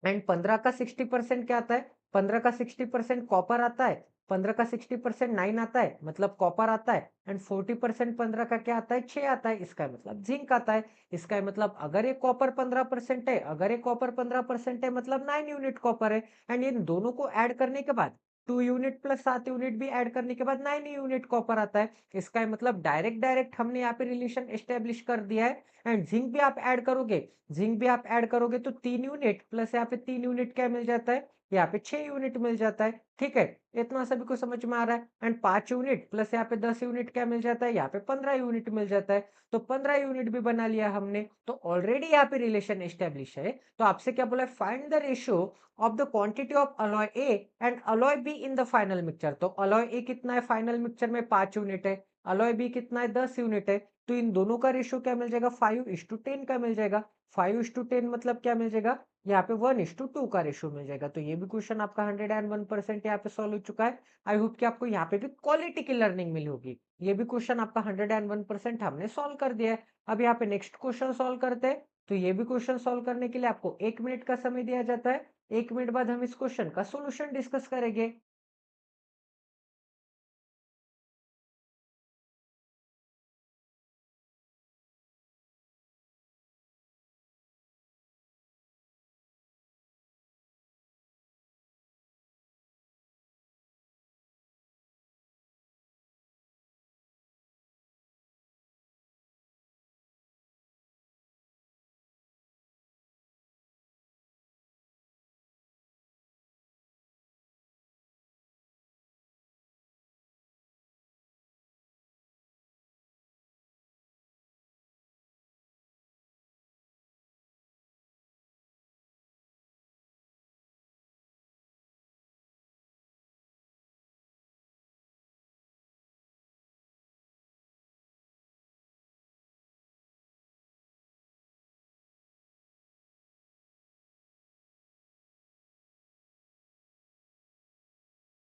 एंड 15 का 60% क्या आता है, 15 का 60% कॉपर आता है, 15 का 60% 9 आता है, मतलब कॉपर आता है एंड 40% 15 का क्या आता है, 6 आता है, इसका मतलब जिंक आता है। इसका मतलब अगर ये कॉपर 15% है, अगर ये कॉपर 15% है मतलब 9 यूनिट कॉपर है एंड इन दोनों को ऐड करने के बाद 2 यूनिट प्लस 7 यूनिट भी ऐड करने के बाद 9 यूनिट कॉपर आता है। इसका मतलब डायरेक्ट डायरेक्ट हमने यहाँ पे रिलेशन एस्टेब्लिश कर दिया है। एंड जिंक भी आप ऐड करोगे, जिंक भी आप ऐड करोगे तो 3 यूनिट प्लस यहाँ पे 3 यूनिट क्या मिल जाता है, यहाँ पे 6 यूनिट मिल जाता है, ठीक है। इतना सभी को समझ में आ रहा है। एंड 5 यूनिट प्लस यहाँ पे 10 यूनिट क्या मिल जाता है, यहाँ पे 15 यूनिट मिल जाता है। तो 15 यूनिट भी बना लिया हमने, तो ऑलरेडी यहाँ पे रिलेशन एस्टेब्लिश है। तो आपसे क्या बोला है, find the ratio of the quantity of alloy A and alloy B in the final mixture. तो अलॉय ए कितना है फाइनल मिक्सचर में, 5 यूनिट है, अलॉय बी कितना है 10 यूनिट है। तो इन दोनों का रेशियो क्या मिल जाएगा, 5:10 का मिल जाएगा। 5:10 मतलब क्या मिल जाएगा, यहाँ पे 1:2 का रेशो मिल जाएगा। तो ये भी क्वेश्चन आपका 101% यहाँ पे सॉल्व हो चुका है। आई होप कि आपको यहाँ पे भी क्वालिटी की लर्निंग मिली होगी। ये भी क्वेश्चन आपका 101% हमने सॉल्व कर दिया है। अब यहाँ पे नेक्स्ट क्वेश्चन सॉल्व करते हैं। तो ये भी क्वेश्चन सॉल्व करने के लिए आपको 1 मिनट का समय दिया जाता है। 1 मिनट बाद हम इस क्वेश्चन का सॉल्यूशन डिस्कस करेंगे।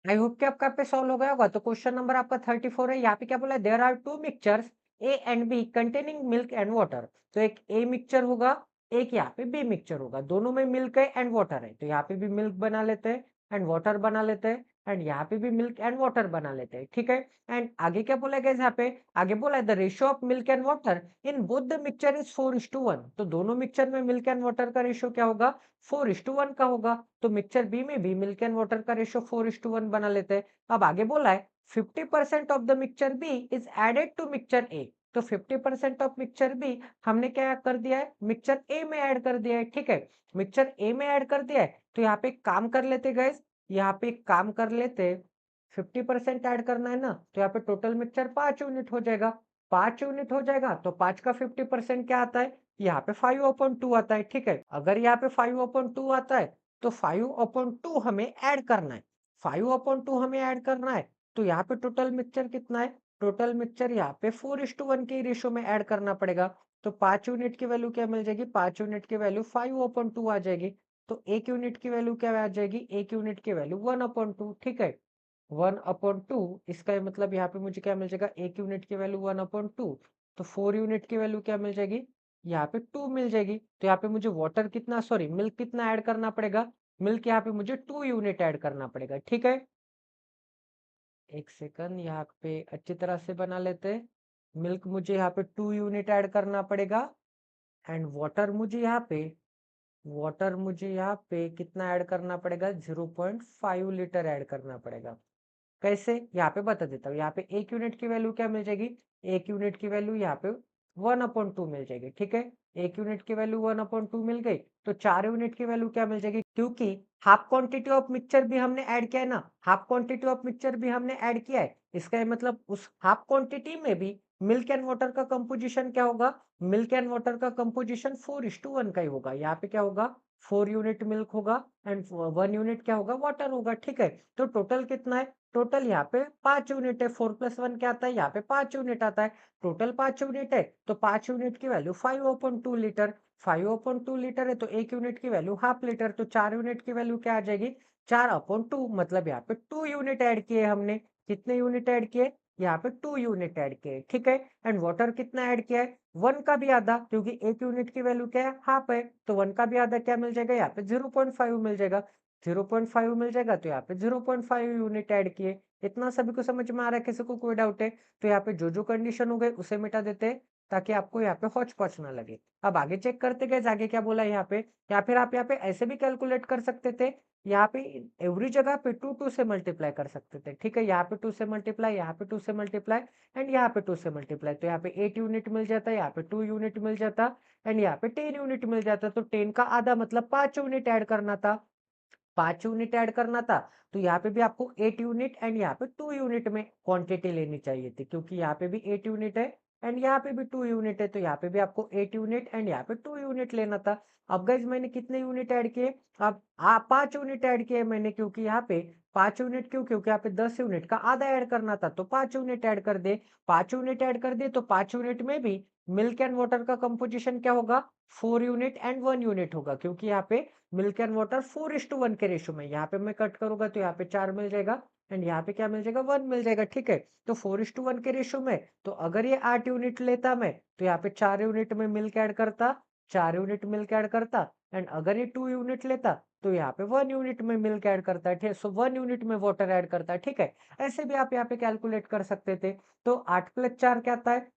आई होप कि आपका पे सॉल्व हो गया होगा। तो क्वेश्चन नंबर आपका 34 है। यहाँ पे क्या बोला है, there are two mixtures A and B containing milk and water. तो एक ए मिक्सचर होगा, एक यहाँ पे बी मिक्सचर होगा, दोनों में मिल्क है एंड वाटर है। तो यहाँ पे भी मिल्क बना लेते हैं एंड वाटर बना लेते हैं, एंड यहाँ पे भी मिल्क एंड वाटर बना लेते हैं, ठीक है। एंड आगे क्या बोला गया यहाँ पे, आगे बोला है the ratio of milk and water in both the mixture is 4:1। तो दोनों मिक्सचर में मिल्क एंड वाटर का रेशियो क्या होगा, 4:1 का होगा। तो मिक्सचर बी में भी मिल्क एंड वाटर का रेशियो 4:1 बना लेते हैं। अब आगे बोला है 50% of the mixture B is added to mixture A. तो 50% ऑफ मिक्सचर बी हमने क्या कर दिया है, मिक्सचर ए में ऐड कर दिया है, ठीक है। मिक्सचर ए में ऐड कर दिया है। तो यहाँ पे एक काम कर लेते गाइस, यहाँ पे एक काम कर लेते, 50% ऐड करना है ना, तो यहाँ पे टोटल मिक्सचर 5 यूनिट हो जाएगा। 5 यूनिट हो जाएगा तो 5 का 50% क्या आता है, यहाँ पे 5/2 आता है, ठीक है। अगर यहाँ पे 5/2 आता है तो 5/2 हमें ऐड करना है। 5/2 हमें ऐड करना है। तो यहाँ पे टोटल मिक्सचर कितना है, टोटल मिक्सचर यहाँ पे 4:1 के रेशियो में ऐड करना पड़ेगा। तो 5 यूनिट की वैल्यू क्या मिल जाएगी, 5 यूनिट की वैल्यू 5/2 आ जाएगी। तो 1 यूनिट की वैल्यू क्या आ जाएगी, 1 यूनिट की वैल्यू 1/2, ठीक है। 1/2 इसका मतलब यहाँ पे मुझे क्या मिल जाएगा, 1 यूनिट की वैल्यू 1/2। तो 4 यूनिट की वैल्यू क्या मिल जाएगी, यहाँ पे 2 मिल जाएगी। तो यहाँ पे मुझे वाटर कितना, सॉरी मिल्क कितना ऐड करना पड़ेगा, मिल्क यहाँ पे मुझे 2 यूनिट ऐड करना पड़ेगा, ठीक है। एक सेकंड यहाँ पे अच्छी तरह से बना लेते हैं। मिल्क मुझे यहाँ पे 2 यूनिट ऐड करना पड़ेगा, एंड वाटर मुझे यहाँ पे कितना ऐड करना पड़ेगा, 0.5 लीटर ऐड करना पड़ेगा। कैसे, यहाँ पे बता देता हूँ। यहाँ पे 1 यूनिट की वैल्यू क्या मिल जाएगी, 1 यूनिट की वैल्यू यहाँ पे 1/2 मिल जाएगी, ठीक है। 1 यूनिट की वैल्यू 1/2 मिल गई। तो 4 यूनिट की वैल्यू क्या मिल जाएगी, क्योंकि हाफ क्वांटिटी ऑफ मिक्सचर भी हमने ऐड किया है ना, हाफ क्वांटिटी ऑफ मिक्सचर भी हमने ऐड किया है। इसका ये मतलब उस हाफ क्वांटिटी में भी मिल्क एंड वाटर का कंपोजिशन क्या होगा, मिल्क एंड वाटर का कंपोजिशन 4:1 का ही होगा। यहाँ पे क्या होगा, 4 यूनिट मिल्क होगा एंड 1 यूनिट क्या होगा, वाटर होगा, ठीक है। तो टोटल कितना है, टोटल यहाँ पे 5 यूनिट है। 4+1 क्या आता है, यहाँ पे 5 यूनिट आता है। टोटल 5 यूनिट है, तो 5 यूनिट की वैल्यू 5/2 लीटर। 5/2 लीटर है तो 1 यूनिट की वैल्यू हाफ लीटर। तो 4 यूनिट की वैल्यू क्या आ जाएगी, 4/2, मतलब यहाँ पे 2 यूनिट ऐड किए हमने। कितने यूनिट ऐड किए, यहाँ पे 2 यूनिट ऐड किए, ठीक है। एंड वाटर कितना ऐड किया है, 1 का भी आधा, क्योंकि 1 यूनिट की वैल्यू क्या है, हाफ है। तो 1 का भी आधा क्या मिल जाएगा, यहाँ पे 0.5 मिल जाएगा। 0.5 मिल जाएगा तो यहाँ पे 0.5 यूनिट ऐड किए। इतना सभी को समझ में आ रहा है, किसी को कोई डाउट है, तो यहाँ पे जो जो कंडीशन हो गए उसे मिटा देते हैं, ताकि आपको यहाँ पे हौच पौच ना लगे। अब आगे चेक करते गए आगे क्या बोला है यहाँ पे, या फिर आप यहाँ पे ऐसे भी कैलकुलेट कर सकते थे। यहाँ पे एवरी जगह पे 2 से मल्टीप्लाई कर सकते थे, ठीक है। यहाँ पे 2 से मल्टीप्लाई, यहाँ पे 2 से मल्टीप्लाई, एंड यहाँ पे 2 से मल्टीप्लाई। तो यहाँ पे 8 यूनिट मिल जाता है, यहाँ पे 2 यूनिट मिल जाता, एंड यहाँ पे 10 यूनिट मिल जाता। तो 10 का आधा मतलब 5 यूनिट ऐड करना था। 5 यूनिट ऐड करना था। तो यहाँ पे भी आपको 8 यूनिट एंड यहाँ पे 2 यूनिट में क्वांटिटी लेनी चाहिए थी, क्योंकि यहाँ पे भी 8 यूनिट है एंड यहाँ पे भी 2 यूनिट है। तो यहाँ पे भी आपको 8 यूनिट एंड यहाँ पे 2 यूनिट लेना था। अब गाइज मैंने कितने यूनिट ऐड किए, अब 5 यूनिट ऐड किए मैंने, क्योंकि यहाँ पे 5 यूनिट क्यों, क्योंकि यहाँ पे 10 यूनिट का आधा ऐड करना था, तो 5 यूनिट ऐड कर दे। 5 यूनिट ऐड कर दे तो 5 यूनिट में भी मिल्क एंड वाटर का कंपोजिशन क्या होगा, 4 यूनिट एंड 1 यूनिट होगा, क्योंकि यहाँ पे मिल्क एंड वाटर 4:1 के रेशो में, यहाँ पे मैं कट करूंगा तो यहाँ पे 4 मिल जाएगा एंड यहाँ पे क्या मिल जाएगा, 1 मिल जाएगा। ठीक है, तो 4:1 के रेशो में, तो अगर ये 8 यूनिट लेता मैं, तो यहाँ पे 4 यूनिट में मिल्क ऐड करता, 4 यूनिट मिल्क ऐड करता, एंड अगर ये 2 यूनिट लेता तो यहाँ पे 1 यूनिट में मिल्क ऐड करता है। ठीक है, सो 1 यूनिट में वाटर ऐड करता है। ठीक है, ऐसे भी आप यहाँ पे कैलकुलेट कर सकते थे। तो 8+4 क्या आता है,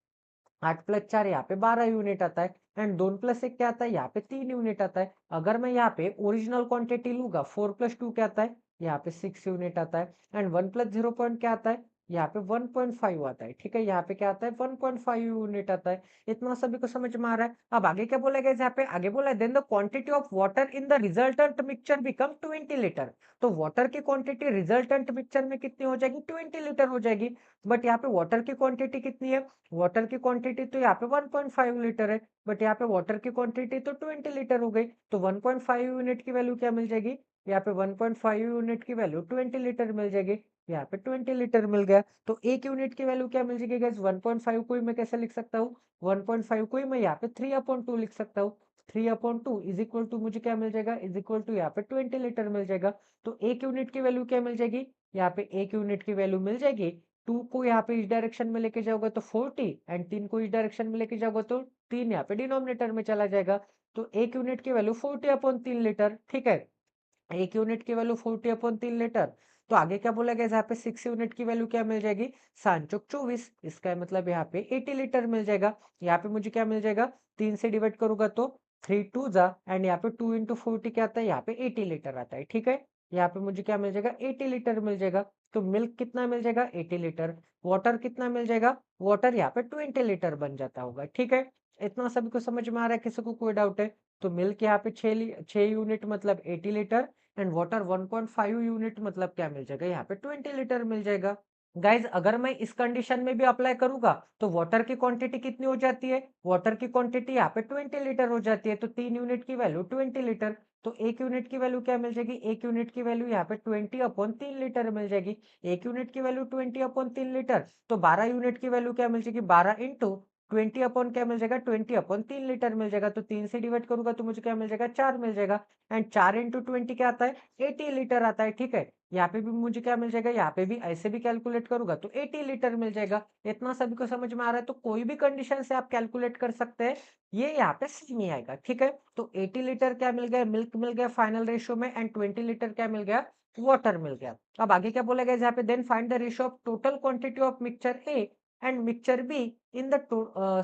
8+4 यहाँ पे 12 यूनिट आता है एंड 2+1 क्या आता है, यहाँ पे 3 यूनिट आता है। अगर मैं यहाँ पे ओरिजिनल क्वांटिटी लूंगा, 4+2 क्या आता है, यहाँ पे 6 यूनिट आता है एंड 1+0 पॉइंट क्या आता है, यहाँ पे 1.5 आता है। ठीक है, यहाँ पे क्या आता है, 1.5 यूनिट आता है। इतना सभी को समझ में आ रहा है। अब आगे क्या बोला गया, यहाँ पे आगे बोला है, then the quantity of water in the resultant mixture become 20 litre. तो वाटर की क्वांटिटी रिजल्टेंट मिक्सचर में कितनी हो जाएगी, 20 लीटर हो जाएगी। बट यहाँ पे वाटर की क्वांटिटी कितनी है, वाटर की क्वांटिटी तो यहाँ पे 1.5 लीटर है, बट यहाँ पे वाटर की क्वांटिटी तो 20 लीटर हो गई। तो 1.5 यूनिट की वैल्यू क्या मिल जाएगी, यहाँ पे 1.5 यूनिट की वैल्यू 20 लीटर मिल जाएगी। यहाँ पे 20 लीटर मिल गया। तो एक यूनिट की वैल्यू क्या मिल जाएगी गाइस, 1.5 को ही मैं कैसे लिख सकता हूँ, 1.5 को ही मैं यहाँ पे 3/2 लिख सकता हूँ। 3/2 इज इक्वल टू मुझे क्या मिल जाएगा, इज इक्वल टू यहाँ पे 20 लीटर मिल जाएगा। तो एक यूनिट की वैल्यू क्या मिल जाएगी, यहाँ पे एक यूनिट की वैल्यू मिल जाएगी, 2 को यहाँ पे इस डायरेक्शन में लेके जाओगे तो 40 एंड 3 को इस डायरेक्शन में लेके जाओगे तो 3 यहाँ पे डिनोमिनेटर में चला जाएगा। तो एक यूनिट की वैल्यू 40/3 लीटर। ठीक है, एक यूनिट की वैल्यू 40/3 लीटर। तो आगे क्या बोला गया, यहाँ पे 6 यूनिट की वैल्यू क्या मिल जाएगी, 7×24, इसका मतलब यहाँ पे 80 लीटर मिल जाएगा। यहाँ पे मुझे क्या मिल जाएगा, 3 से डिवाइड करूंगा तो 3 2 जा एंड यहाँ पे 2 × 40 क्या आता है, यहाँ पे 80 लीटर आता है। ठीक है, यहाँ पे मुझे क्या मिल जाएगा, 80 लीटर मिल जाएगा। तो मिल्क कितना मिल जाएगा, 80 लीटर। वाटर कितना मिल जाएगा, वाटर यहाँ पे 20 लीटर बन जाता होगा। ठीक है, इतना सभी को समझ में आ रहा है, किसी को कोई डाउट है? तो मिल्क यहाँ पे 6 यूनिट मतलब 80 लीटर एंड वाटर 1.5 यूनिट मतलब क्या मिल जाएगा, यहाँ पे 20 लीटर मिल जाएगा। गाइज अगर मैं इस कंडीशन में भी अप्लाई करूंगा तो वाटर की क्वांटिटी कितनी हो जाती है, वाटर की क्वांटिटी यहाँ पे 20 लीटर हो जाती है। तो 3 यूनिट की वैल्यू 20 लीटर। तो एक यूनिट की वैल्यू क्या मिल जाएगी, एक यूनिट की वैल्यू यहाँ पे 20/3 लीटर मिल जाएगी। एक यूनिट की वैल्यू 20/3 लीटर, तो 12 यूनिट की वैल्यू क्या मिल जाएगी, 12 × 20 क्या मिल जाएगा, 20/3 लीटर मिल जाएगा। तो 3 से डिवाइड करूंगा तो मुझे क्या मिल जाएगा, 4 मिल जाएगा एंड 4 × 20 क्या आता है, 80 लीटर आता है। ठीक है, यहाँ पे भी मुझे क्या मिल जाएगा, यहाँ पे भी ऐसे भी कैलकुलेट करूंगा तो 80 लीटर मिल जाएगा। इतना सभी को समझ में आ रहा है? तो कोई भी कंडीशन से आप कैलकुलेट कर सकते हैं, ये यहाँ पे सेम ही आएगा। ठीक है, तो 80 लीटर क्या मिल गया, मिल्क मिल गया फाइनल रेशियो में एंड 20 लीटर क्या मिल गया, वाटर मिल गया। अब आगे क्या बोला गया यहाँ पे, then find the ratio of total quantity of mixture A and mixture B in the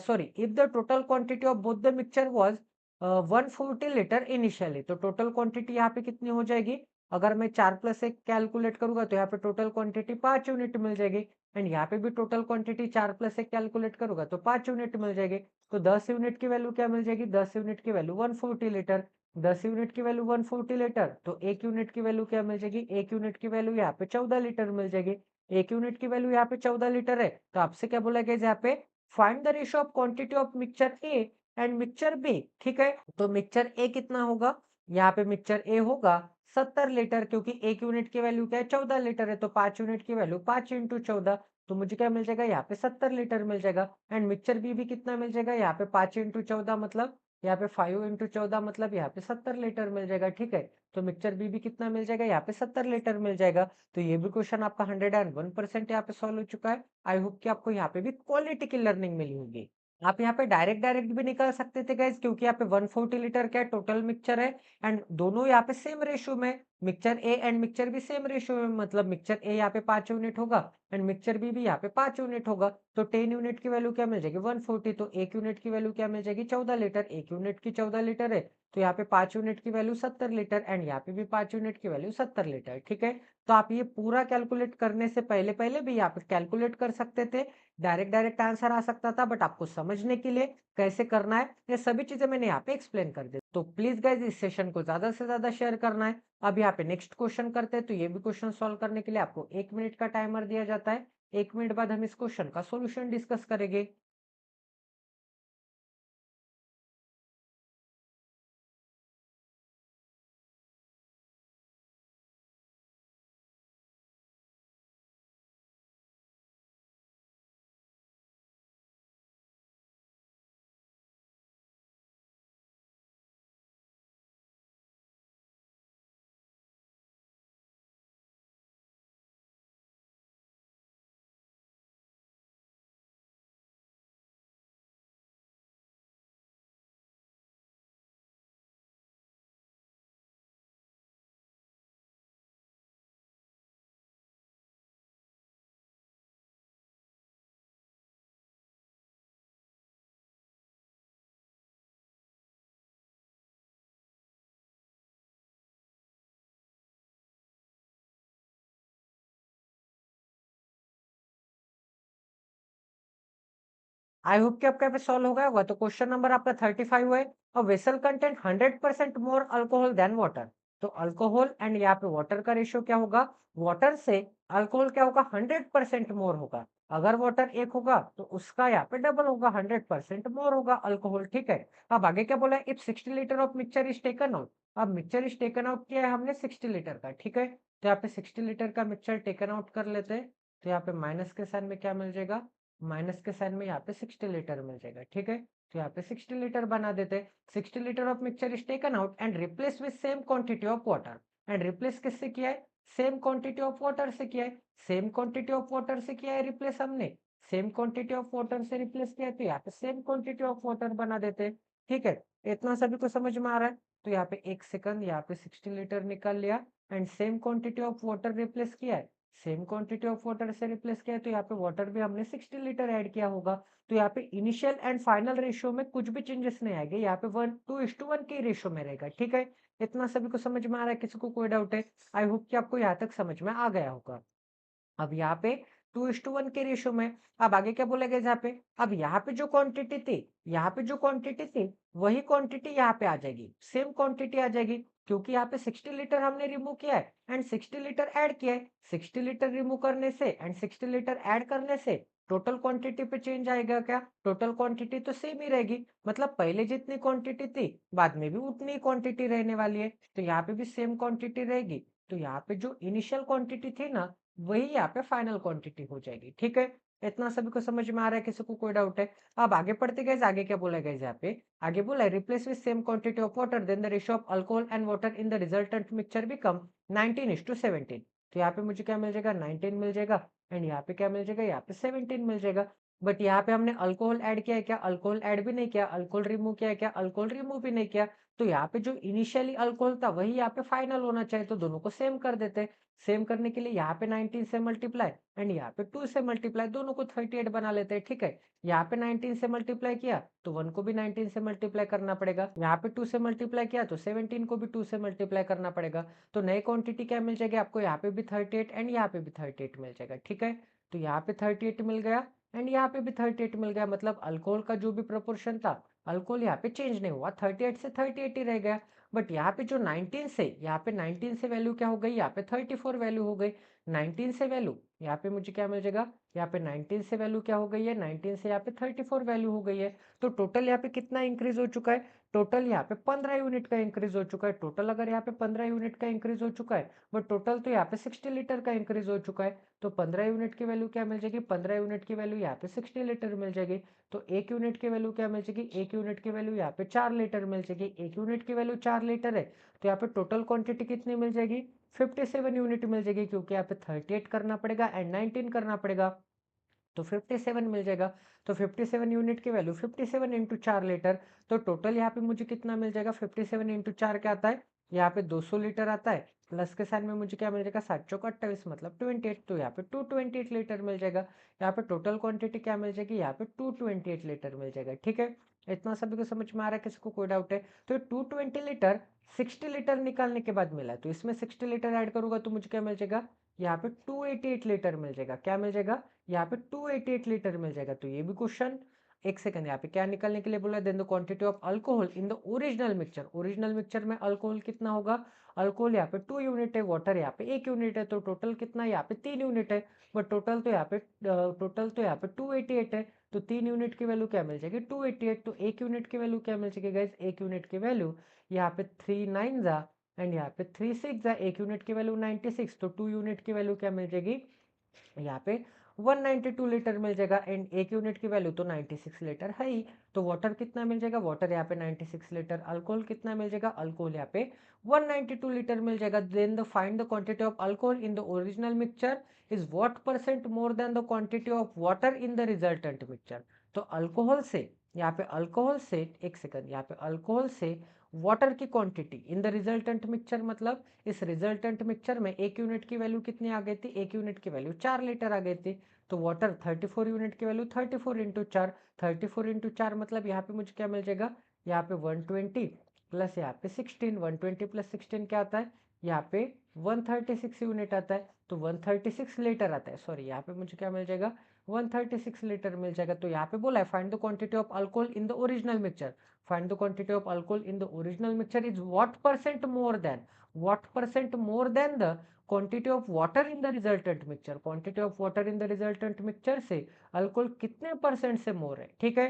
sorry if the total quantity of both the mixture was 140 litre initially. तो टोटल क्वांटिटी यहाँ पे कितनी हो जाएगी, अगर मैं 4+1 कैलकुलेट करूंगा तो यहाँ पे टोटल क्वांटिटी 5 यूनिट मिल जाएगी एंड यहाँ पे भी टोटल क्वांटिटी 4+1 कैलकुलेट करूंगा तो 5 यूनिट मिल जाएगी। तो 10 यूनिट की वैल्यू क्या मिल जाएगी, 10 यूनिट की वैल्यू 140 लीटर। 10 यूनिट की वैल्यू 140 लीटर, तो एक यूनिट की वैल्यू क्या मिल जाएगी, एक यूनिट की वैल्यू यहाँ पे 14 लीटर मिल जाएगी। एक यूनिट की वैल्यू यहाँ पे 14 लीटर है, तो आपसे क्या बोला गया यहाँ पे, find the ratio of quantity of mixture A and mixture B. ठीक है, तो मिक्सचर ए कितना होगा, यहाँ पे मिक्सचर ए होगा 70 लीटर, क्योंकि एक यूनिट की वैल्यू क्या है, 14 लीटर है। तो 5 यूनिट की वैल्यू 5 × 14, तो मुझे क्या मिल जाएगा, यहाँ पे 70 लीटर मिल जाएगा। एंड मिक्सचर बी भी कितना मिल जाएगा, यहाँ पे 5 × 14 मतलब यहाँ पे 5 × 14 मतलब यहाँ पे 70 लीटर मिल जाएगा। ठीक है, तो मिक्सचर बी भी कितना मिल जाएगा, यहाँ पे 70 लीटर मिल जाएगा। तो ये भी क्वेश्चन आपका 101% यहाँ पे सॉल्व हो चुका है। आई होप कि आपको यहाँ पे भी क्वालिटी की लर्निंग मिली होगी। आप यहाँ पे डायरेक्ट डायरेक्ट भी निकाल सकते थे गाइज, क्योंकि यहाँ पे 140 लीटर क्या टोटल मिक्सचर है एंड दोनों यहाँ पे सेम रेशियो में, मिक्सचर ए एंड मिक्सचर भी सेम रेशियो में, मतलब मिक्सचर ए यहाँ पे 5 यूनिट होगा एंड मिक्सचर बी भी यहाँ पे 5 यूनिट होगा। तो 10 यूनिट की वैल्यू क्या मिल जाएगी, 140। तो एक यूनिट की वैल्यू क्या मिल जाएगी, 14 लीटर। एक यूनिट की 14 लीटर है, तो यहाँ पे 5 यूनिट की वैल्यू 70 लीटर एंड यहाँ पे भी 5 यूनिट की वैल्यू 70 लीटर। ठीक है, तो आप ये पूरा कैलकुलेट करने से पहले पहले भी यहाँ पे कैलकुलेट कर सकते थे, डायरेक्ट डायरेक्ट आंसर आ सकता था, बट आपको समझने के लिए कैसे करना है ये सभी चीजें मैंने यहाँ पे एक्सप्लेन कर दी। तो प्लीज गाइज इस सेशन को ज्यादा से ज्यादा शेयर करना है। अब यहाँ पे नेक्स्ट क्वेश्चन करते हैं। तो ये भी क्वेश्चन सॉल्व करने के लिए आपको 1 मिनट का टाइमर दिया जाता है। 1 मिनट बाद हम इस क्वेश्चन का सॉल्यूशन डिस्कस करेंगे। आई होप कि आपका यहाँ पे सॉल्व हो गया होगा। तो क्वेश्चन नंबर आपका 35 है। A vessel content 100% more alcohol than water. तो अल्कोहल एंड यहाँ पे वाटर का रेशियो क्या होगा? वाटर से अल्कोहल क्या होगा? 100% मोर होगा। अगर वाटर 1 होगा तो उसका यहाँ पे डबल होगा, 100% मोर होगा अल्कोहल। ठीक है। अब आगे क्या बोला है? If 60 litre of mixture is taken out. अब मिक्सचर इज टेकन आउट किया है हमने 60 लीटर का। ठीक है। तो यहाँ पे 60 लीटर का मिक्सचर टेकन आउट कर लेते हैं। तो यहाँ पे माइनस के साइन में क्या मिल जाएगा? माइनस के साइन में यहाँ पे 60 लीटर मिल जाएगा। ठीक है। तो यहाँ पे 60 लीटर बना देते हैं। 60 litre of mixture is taken out and replace with same quantity of water. And replace किससे किया है? सेम क्वांटिटी ऑफ वाटर से किया है। सेम क्वांटिटी ऑफ वाटर से किया है रिप्लेस हमने। सेम क्वांटिटी ऑफ वाटर से रिप्लेस किया है, तो यहाँ पे सेम क्वांटिटी ऑफ वाटर बना देते हैं। ठीक है। इतना सभी को समझ में आ रहा है? तो यहाँ पे 1 सेकंड, यहाँ पे 60 लीटर निकाल लिया and same quantity of water replace किया है। सेम क्वांटिटी ऑफ वाटर से रिप्लेस किया है, तो यहाँ पे वाटर भी हमने 60 लीटर ऐड किया होगा। तो यहाँ पे इनिशियल एंड फाइनल रेशियो में कुछ भी चेंजेस नहीं आएंगे। यहाँ पे 1:2:1 के रेशियो में रहेगा। ठीक है। इतना सभी को समझ में आ रहा है? किसी को कोई डाउट है? आई होप कि आपको यहाँ तक समझ में आ गया होगा। अब यहाँ पे 2:1 के रेशियो में। अब आगे क्या बोला गया? यहाँ पे अब यहाँ पे जो क्वांटिटी थी, यहाँ पे जो क्वांटिटी थी वही क्वांटिटी यहाँ पे आ जाएगी, सेम क्वांटिटी आ जाएगी। क्योंकि यहाँ पे 60 लीटर हमने रिमूव किया है एंड 60 लीटर ऐड किया है। 60 लीटर रिमूव करने से एंड 60 लीटर ऐड करने से टोटल क्वांटिटी पे चेंज आएगा क्या? टोटल क्वांटिटी तो सेम ही रहेगी। मतलब पहले जितनी क्वांटिटी थी बाद में भी उतनी क्वांटिटी रहने वाली है। तो यहाँ पे भी सेम क्वांटिटी रहेगी। तो यहाँ पे जो इनिशियल क्वांटिटी थी ना, वही यहाँ पे फाइनल क्वांटिटी हो जाएगी। ठीक है। इतना सभी को समझ में आ रहा है? किसी को कोई डाउट है? अब आगे पढ़ते गए, आगे क्या बोला गया यहाँ पे? आगे बोला है replace with same quantity of water then the ratio of alcohol and water in the resultant mixture become 19:17। तो यहाँ पे मुझे क्या मिल जाएगा? 19 मिल जाएगा एंड यहाँ पे क्या मिल जाएगा? यहाँ पे 17 मिल जाएगा। बट यहाँ पे हमने अल्कोहल ऐड किया है क्या? अल्कोहल ऐड भी नहीं किया। अल्कोहल रिमूव किया है क्या? अल्कोहल रिमूव भी नहीं किया। तो यहाँ पे जो इनिशियली अल्कोहल था वही यहाँ पे फाइनल होना चाहिए। तो दोनों को सेम कर देते हैं। सेम करने के लिए यहाँ पे 19 से मल्टीप्लाई एंड यहाँ पे 2 से मल्टीप्लाई, दोनों को 38 बना लेते हैं। ठीक है। यहाँ पे 19 से मल्टीप्लाई किया तो 1 को भी 19 से मल्टीप्लाई करना पड़ेगा। यहाँ पे 2 से मल्टीप्लाई किया तो 17 को भी 2 से मल्टीप्लाई करना पड़ेगा। तो नई क्वांटिटी क्या मिल जाएगी आपको? यहाँ पे भी 38 एंड यहाँ पे भी 38 मिल जाएगा। ठीक है। तो यहाँ पे 38 मिल गया एंड यहाँ पे भी 38 मिल गया। मतलब अल्कोहल का जो भी प्रोपोर्शन था, अल्कोहल यहाँ पे चेंज नहीं हुआ, 38 से 38 ही रह गया। बट यहाँ पे जो 19 से, यहाँ पे 19 से वैल्यू क्या हो गई? यहाँ पे 34 वैल्यू हो गई। 19 से वैल्यू यहाँ पे मुझे क्या मिल जाएगा? यहाँ पे 19 से वैल्यू क्या हो गई है? 19 से यहाँ पे 34 वैल्यू हो गई है। तो टोटल यहाँ पे कितना इंक्रीज हो चुका है? टोटल यहाँ पे 15 यूनिट का इंक्रीज हो चुका है। टोटल अगर यहाँ पे 15 यूनिट का इंक्रीज हो चुका है, बट टोटल तो यहाँ पे 60 लीटर का इंक्रीज हो चुका है। तो 15 यूनिट की वैल्यू क्या मिल जाएगी? 15 यूनिट की वैल्यू यहाँ पे 60 लीटर मिल जाएगी। तो 1 यूनिट की वैल्यू क्या मिल जाएगी? 1 यूनिट की वैल्यू यहाँ पे 4 लीटर मिल जाएगी। 1 यूनिट की वैल्यू 4 लीटर है। तो यहाँ पे टोटल क्वांटिटी कितनी मिल जाएगी? 57 यूनिट मिल जाएगी। क्योंकि यहाँ पे 38 करना पड़ेगा एंड 19 करना पड़ेगा, तो 57 मिल जाएगा। तो 57 यूनिट की वैल्यू 57 इंटू 4 लीटर। तो टोटल यहाँ पे मुझे कितना मिल जाएगा? 57 इंटू 4 क्या आता है? यहाँ पे 200 लीटर आता है। प्लस के साथ में मुझे क्या मिल जाएगा? 7 चौक 28 मतलब 28। तो यहाँ पे 228 लीटर मिल जाएगा। यहाँ पे टोटल क्वांटिटी क्या मिल जाएगी? यहाँ पे 228 लीटर मिल जाएगा। ठीक है। इतना सभी को समझ में आ रहा है? किसी को कोई डाउट है? तो 220 लीटर 60 लीटर निकालने के बाद मिला है। तो इसमें 60 लीटर ऐड करूंगा तो मुझे क्या मिल जाएगा? यहाँ पे 288 लीटर मिल जाएगा। क्या मिल जाएगा? यहाँ पे 288 लीटर मिल जाएगा। तो ये भी क्वेश्चन, 1 सेकंड, यहाँ पे क्या निकालने के लिए बोला? Then the quantity of alcohol in the original mixture. Original mixture में अल्कोहल कितना होगा? अल्कोहल यहाँ पे 2 यूनिट है, वाटर यहाँ पे 1 यूनिट है। तो टोटल कितना? यहाँ पे 3 यूनिट है। बट टोटल तो यहाँ पे 288 है। तो 3 यूनिट की वैल्यू क्या मिल जाएगी? 288। तो 1 यूनिट की वैल्यू क्या मिल जाएगी गाइज? 1 यूनिट की वैल्यू यहाँ पे 3 9 जा एंड यहाँ पे 3 6 जा। 1 यूनिट की वैल्यू 96। तो 2 यूनिट की वैल्यू क्या मिल जाएगी? यहाँ पे 192 लीटर मिल जाएगा एंड 1 यूनिट की वैल्यू तो 96 लीटर है ही। तो वाटर कितना मिल जाएगा? वाटर यहाँ पे 96 लीटर। अल्कोहल कितना मिल जाएगा? अल्कोहल यहाँ पे 192 लीटर मिल जाएगा। Then the find the quantity of alcohol in the original mixture is what percent more than the quantity of water in the resultant mixture. तो अल्कोहल से, यहाँ पे अल्कोहल से, 1 सेकंड, यहाँ पे अल्कोहल से वाटर की quantity in the resultant mixture, मतलब इस रिजल्टेंट मिक्सचर में 1 यूनिट की वैल्यू कितनी आ गई थी? 1 यूनिट की वैल्यू 4 लीटर आ गई थी। तो वाटर 34 यूनिट की वैल्यू 34 इंटू 4, 34 इंटू 4 मतलब यहाँ पे मुझे क्या मिल जाएगा? यहाँ पे 120 प्लस यहाँ पे 16, 120 प्लस 16 क्या आता है? यहाँ पे 136 यूनिट आता है। तो 136 लीटर आता है। सॉरी, यहाँ पे मुझे क्या मिल जाएगा? 136 लीटर मिल जाएगा। तो यहाँ पे बोला है find the quantity of alcohol in the original mixture. Find the quantity of alcohol in the original mixture is what percent more than the quantity of water in the resultant mixture. Quantity of water in the resultant mixture से अल्कोहल कितने परसेंट से मोर है, ठीक है।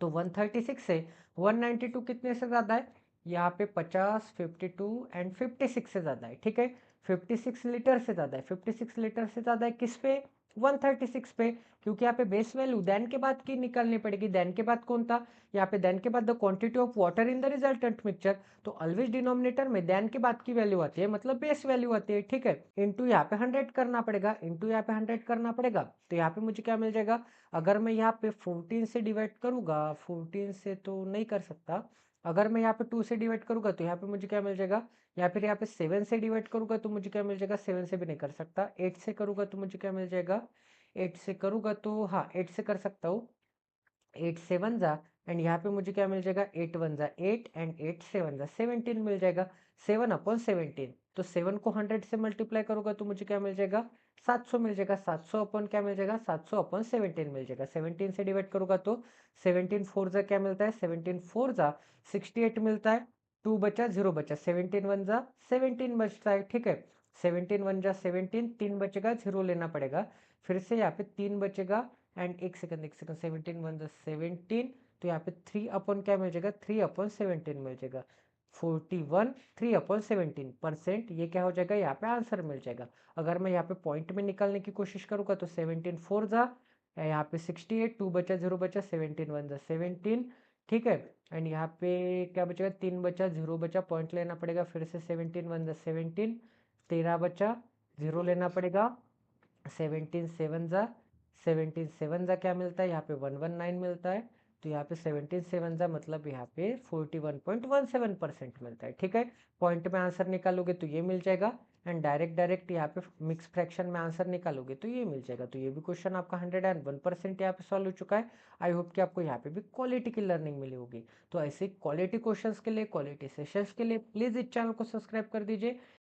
तो 136 से 192 कितने से ज़्यादा है, यहाँ पे 50, 52 एंड 56 से ज़्यादा है, ठीक है। 56 लीटर से ज़्यादा है, 56 लीटर से ज़्यादा है किस पे, 136 पे, क्योंकि यहाँ पे बेस वैल्यू देन के बाद की निकालनी पड़ेगी। देन के बाद कौन था, यहाँ पे देन के बाद the quantity of water in the resultant mixture. तो ऑलवेज डिनोमिनेटर में देन के बाद की वैल्यू आती है, मतलब बेस वैल्यू आती है, ठीक है। इंटू यहाँ पे 100 करना पड़ेगा, इंटू यहाँ पे 100 करना पड़ेगा। तो यहाँ पे मुझे क्या मिल जाएगा, अगर मैं यहाँ पे 14 से डिवाइड करूँगा, 14 से तो नहीं कर सकता, अगर मैं यहाँ पे 2 से डिवाइड करूँगा तो यहाँ पे मुझे क्या मिल जाएगा, या फिर यहाँ पे 7 से डिवाइड करूँगा तो मुझे क्या मिल जाएगा, 7 से भी नहीं कर सकता, 8 से करूँगा तो मुझे क्या मिल जाएगा, 8 से करूँगा तो हाँ 8 से कर सकता हूँ। 8 7 जा एंड यहाँ पे मुझे क्या मिल जाएगा, 8 1 जा 8 एंड 8 7 जा 17 मिल जाएगा, 7/17। तो 7 को 100 से मल्टीप्लाई करूँगा तो मुझे क्या मिल जाएगा, 700 मिल जाएगा। 700 अपन क्या मिल जाएगा, 700/17 मिल जाएगा। 17 से डिवाइड करूँगा तो 17 4 जा क्या मिलता है, 17 4 जा 68 मिलता है। 2 बचा 0 बचा, 17 1 जा 17 बचता है, ठीक है। 17 1 जा 17, 3 बचेगा, 0 लेना पड़ेगा। फिर से यहाँ पे 3 बचेगा एंड एक सेकंड 17 1 जा 17, तो यहाँ पे 3 अपन क्या मिल जाएगा, 3/17 मिल जाएगा। 41 3/17% ये क्या हो जाएगा, यहाँ पे आंसर मिल जाएगा। अगर मैं यहाँ पे पॉइंट में निकालने की कोशिश करूँगा तो 17 4 जा यहाँ पे 68, 2 बचा 0 बचा, 17 1 जा 17, ठीक है। एंड यहाँ पे क्या बचेगा, 3 बचा 0 बचा, पॉइंट लेना पड़ेगा, फिर से 17 1 जा 17, 13 बचा 0 लेना पड़ेगा, 17 7 जा 17 7 जा क्या मिलता है, यहाँ पे 119 मिलता है। तो यहाँ पे 17 7 जा मतलब यहाँ पे 41.17% मिलता है, ठीक है। पॉइंट में आंसर निकालोगे तो ये मिल जाएगा एंड डायरेक्ट यहाँ पे मिक्स फ्रैक्शन में आंसर निकालोगे तो ये मिल जाएगा। तो ये भी क्वेश्चन आपका 101% यहाँ पे सॉल्व हो चुका है। आई होप कि आपको यहाँ पे भी क्वालिटी की लर्निंग मिली होगी। तो ऐसे क्वालिटी क्वेश्चंस के लिए, क्वालिटी सेशंस के लिए प्लीज़ इस चैनल को सब्सक्राइब कर दीजिए।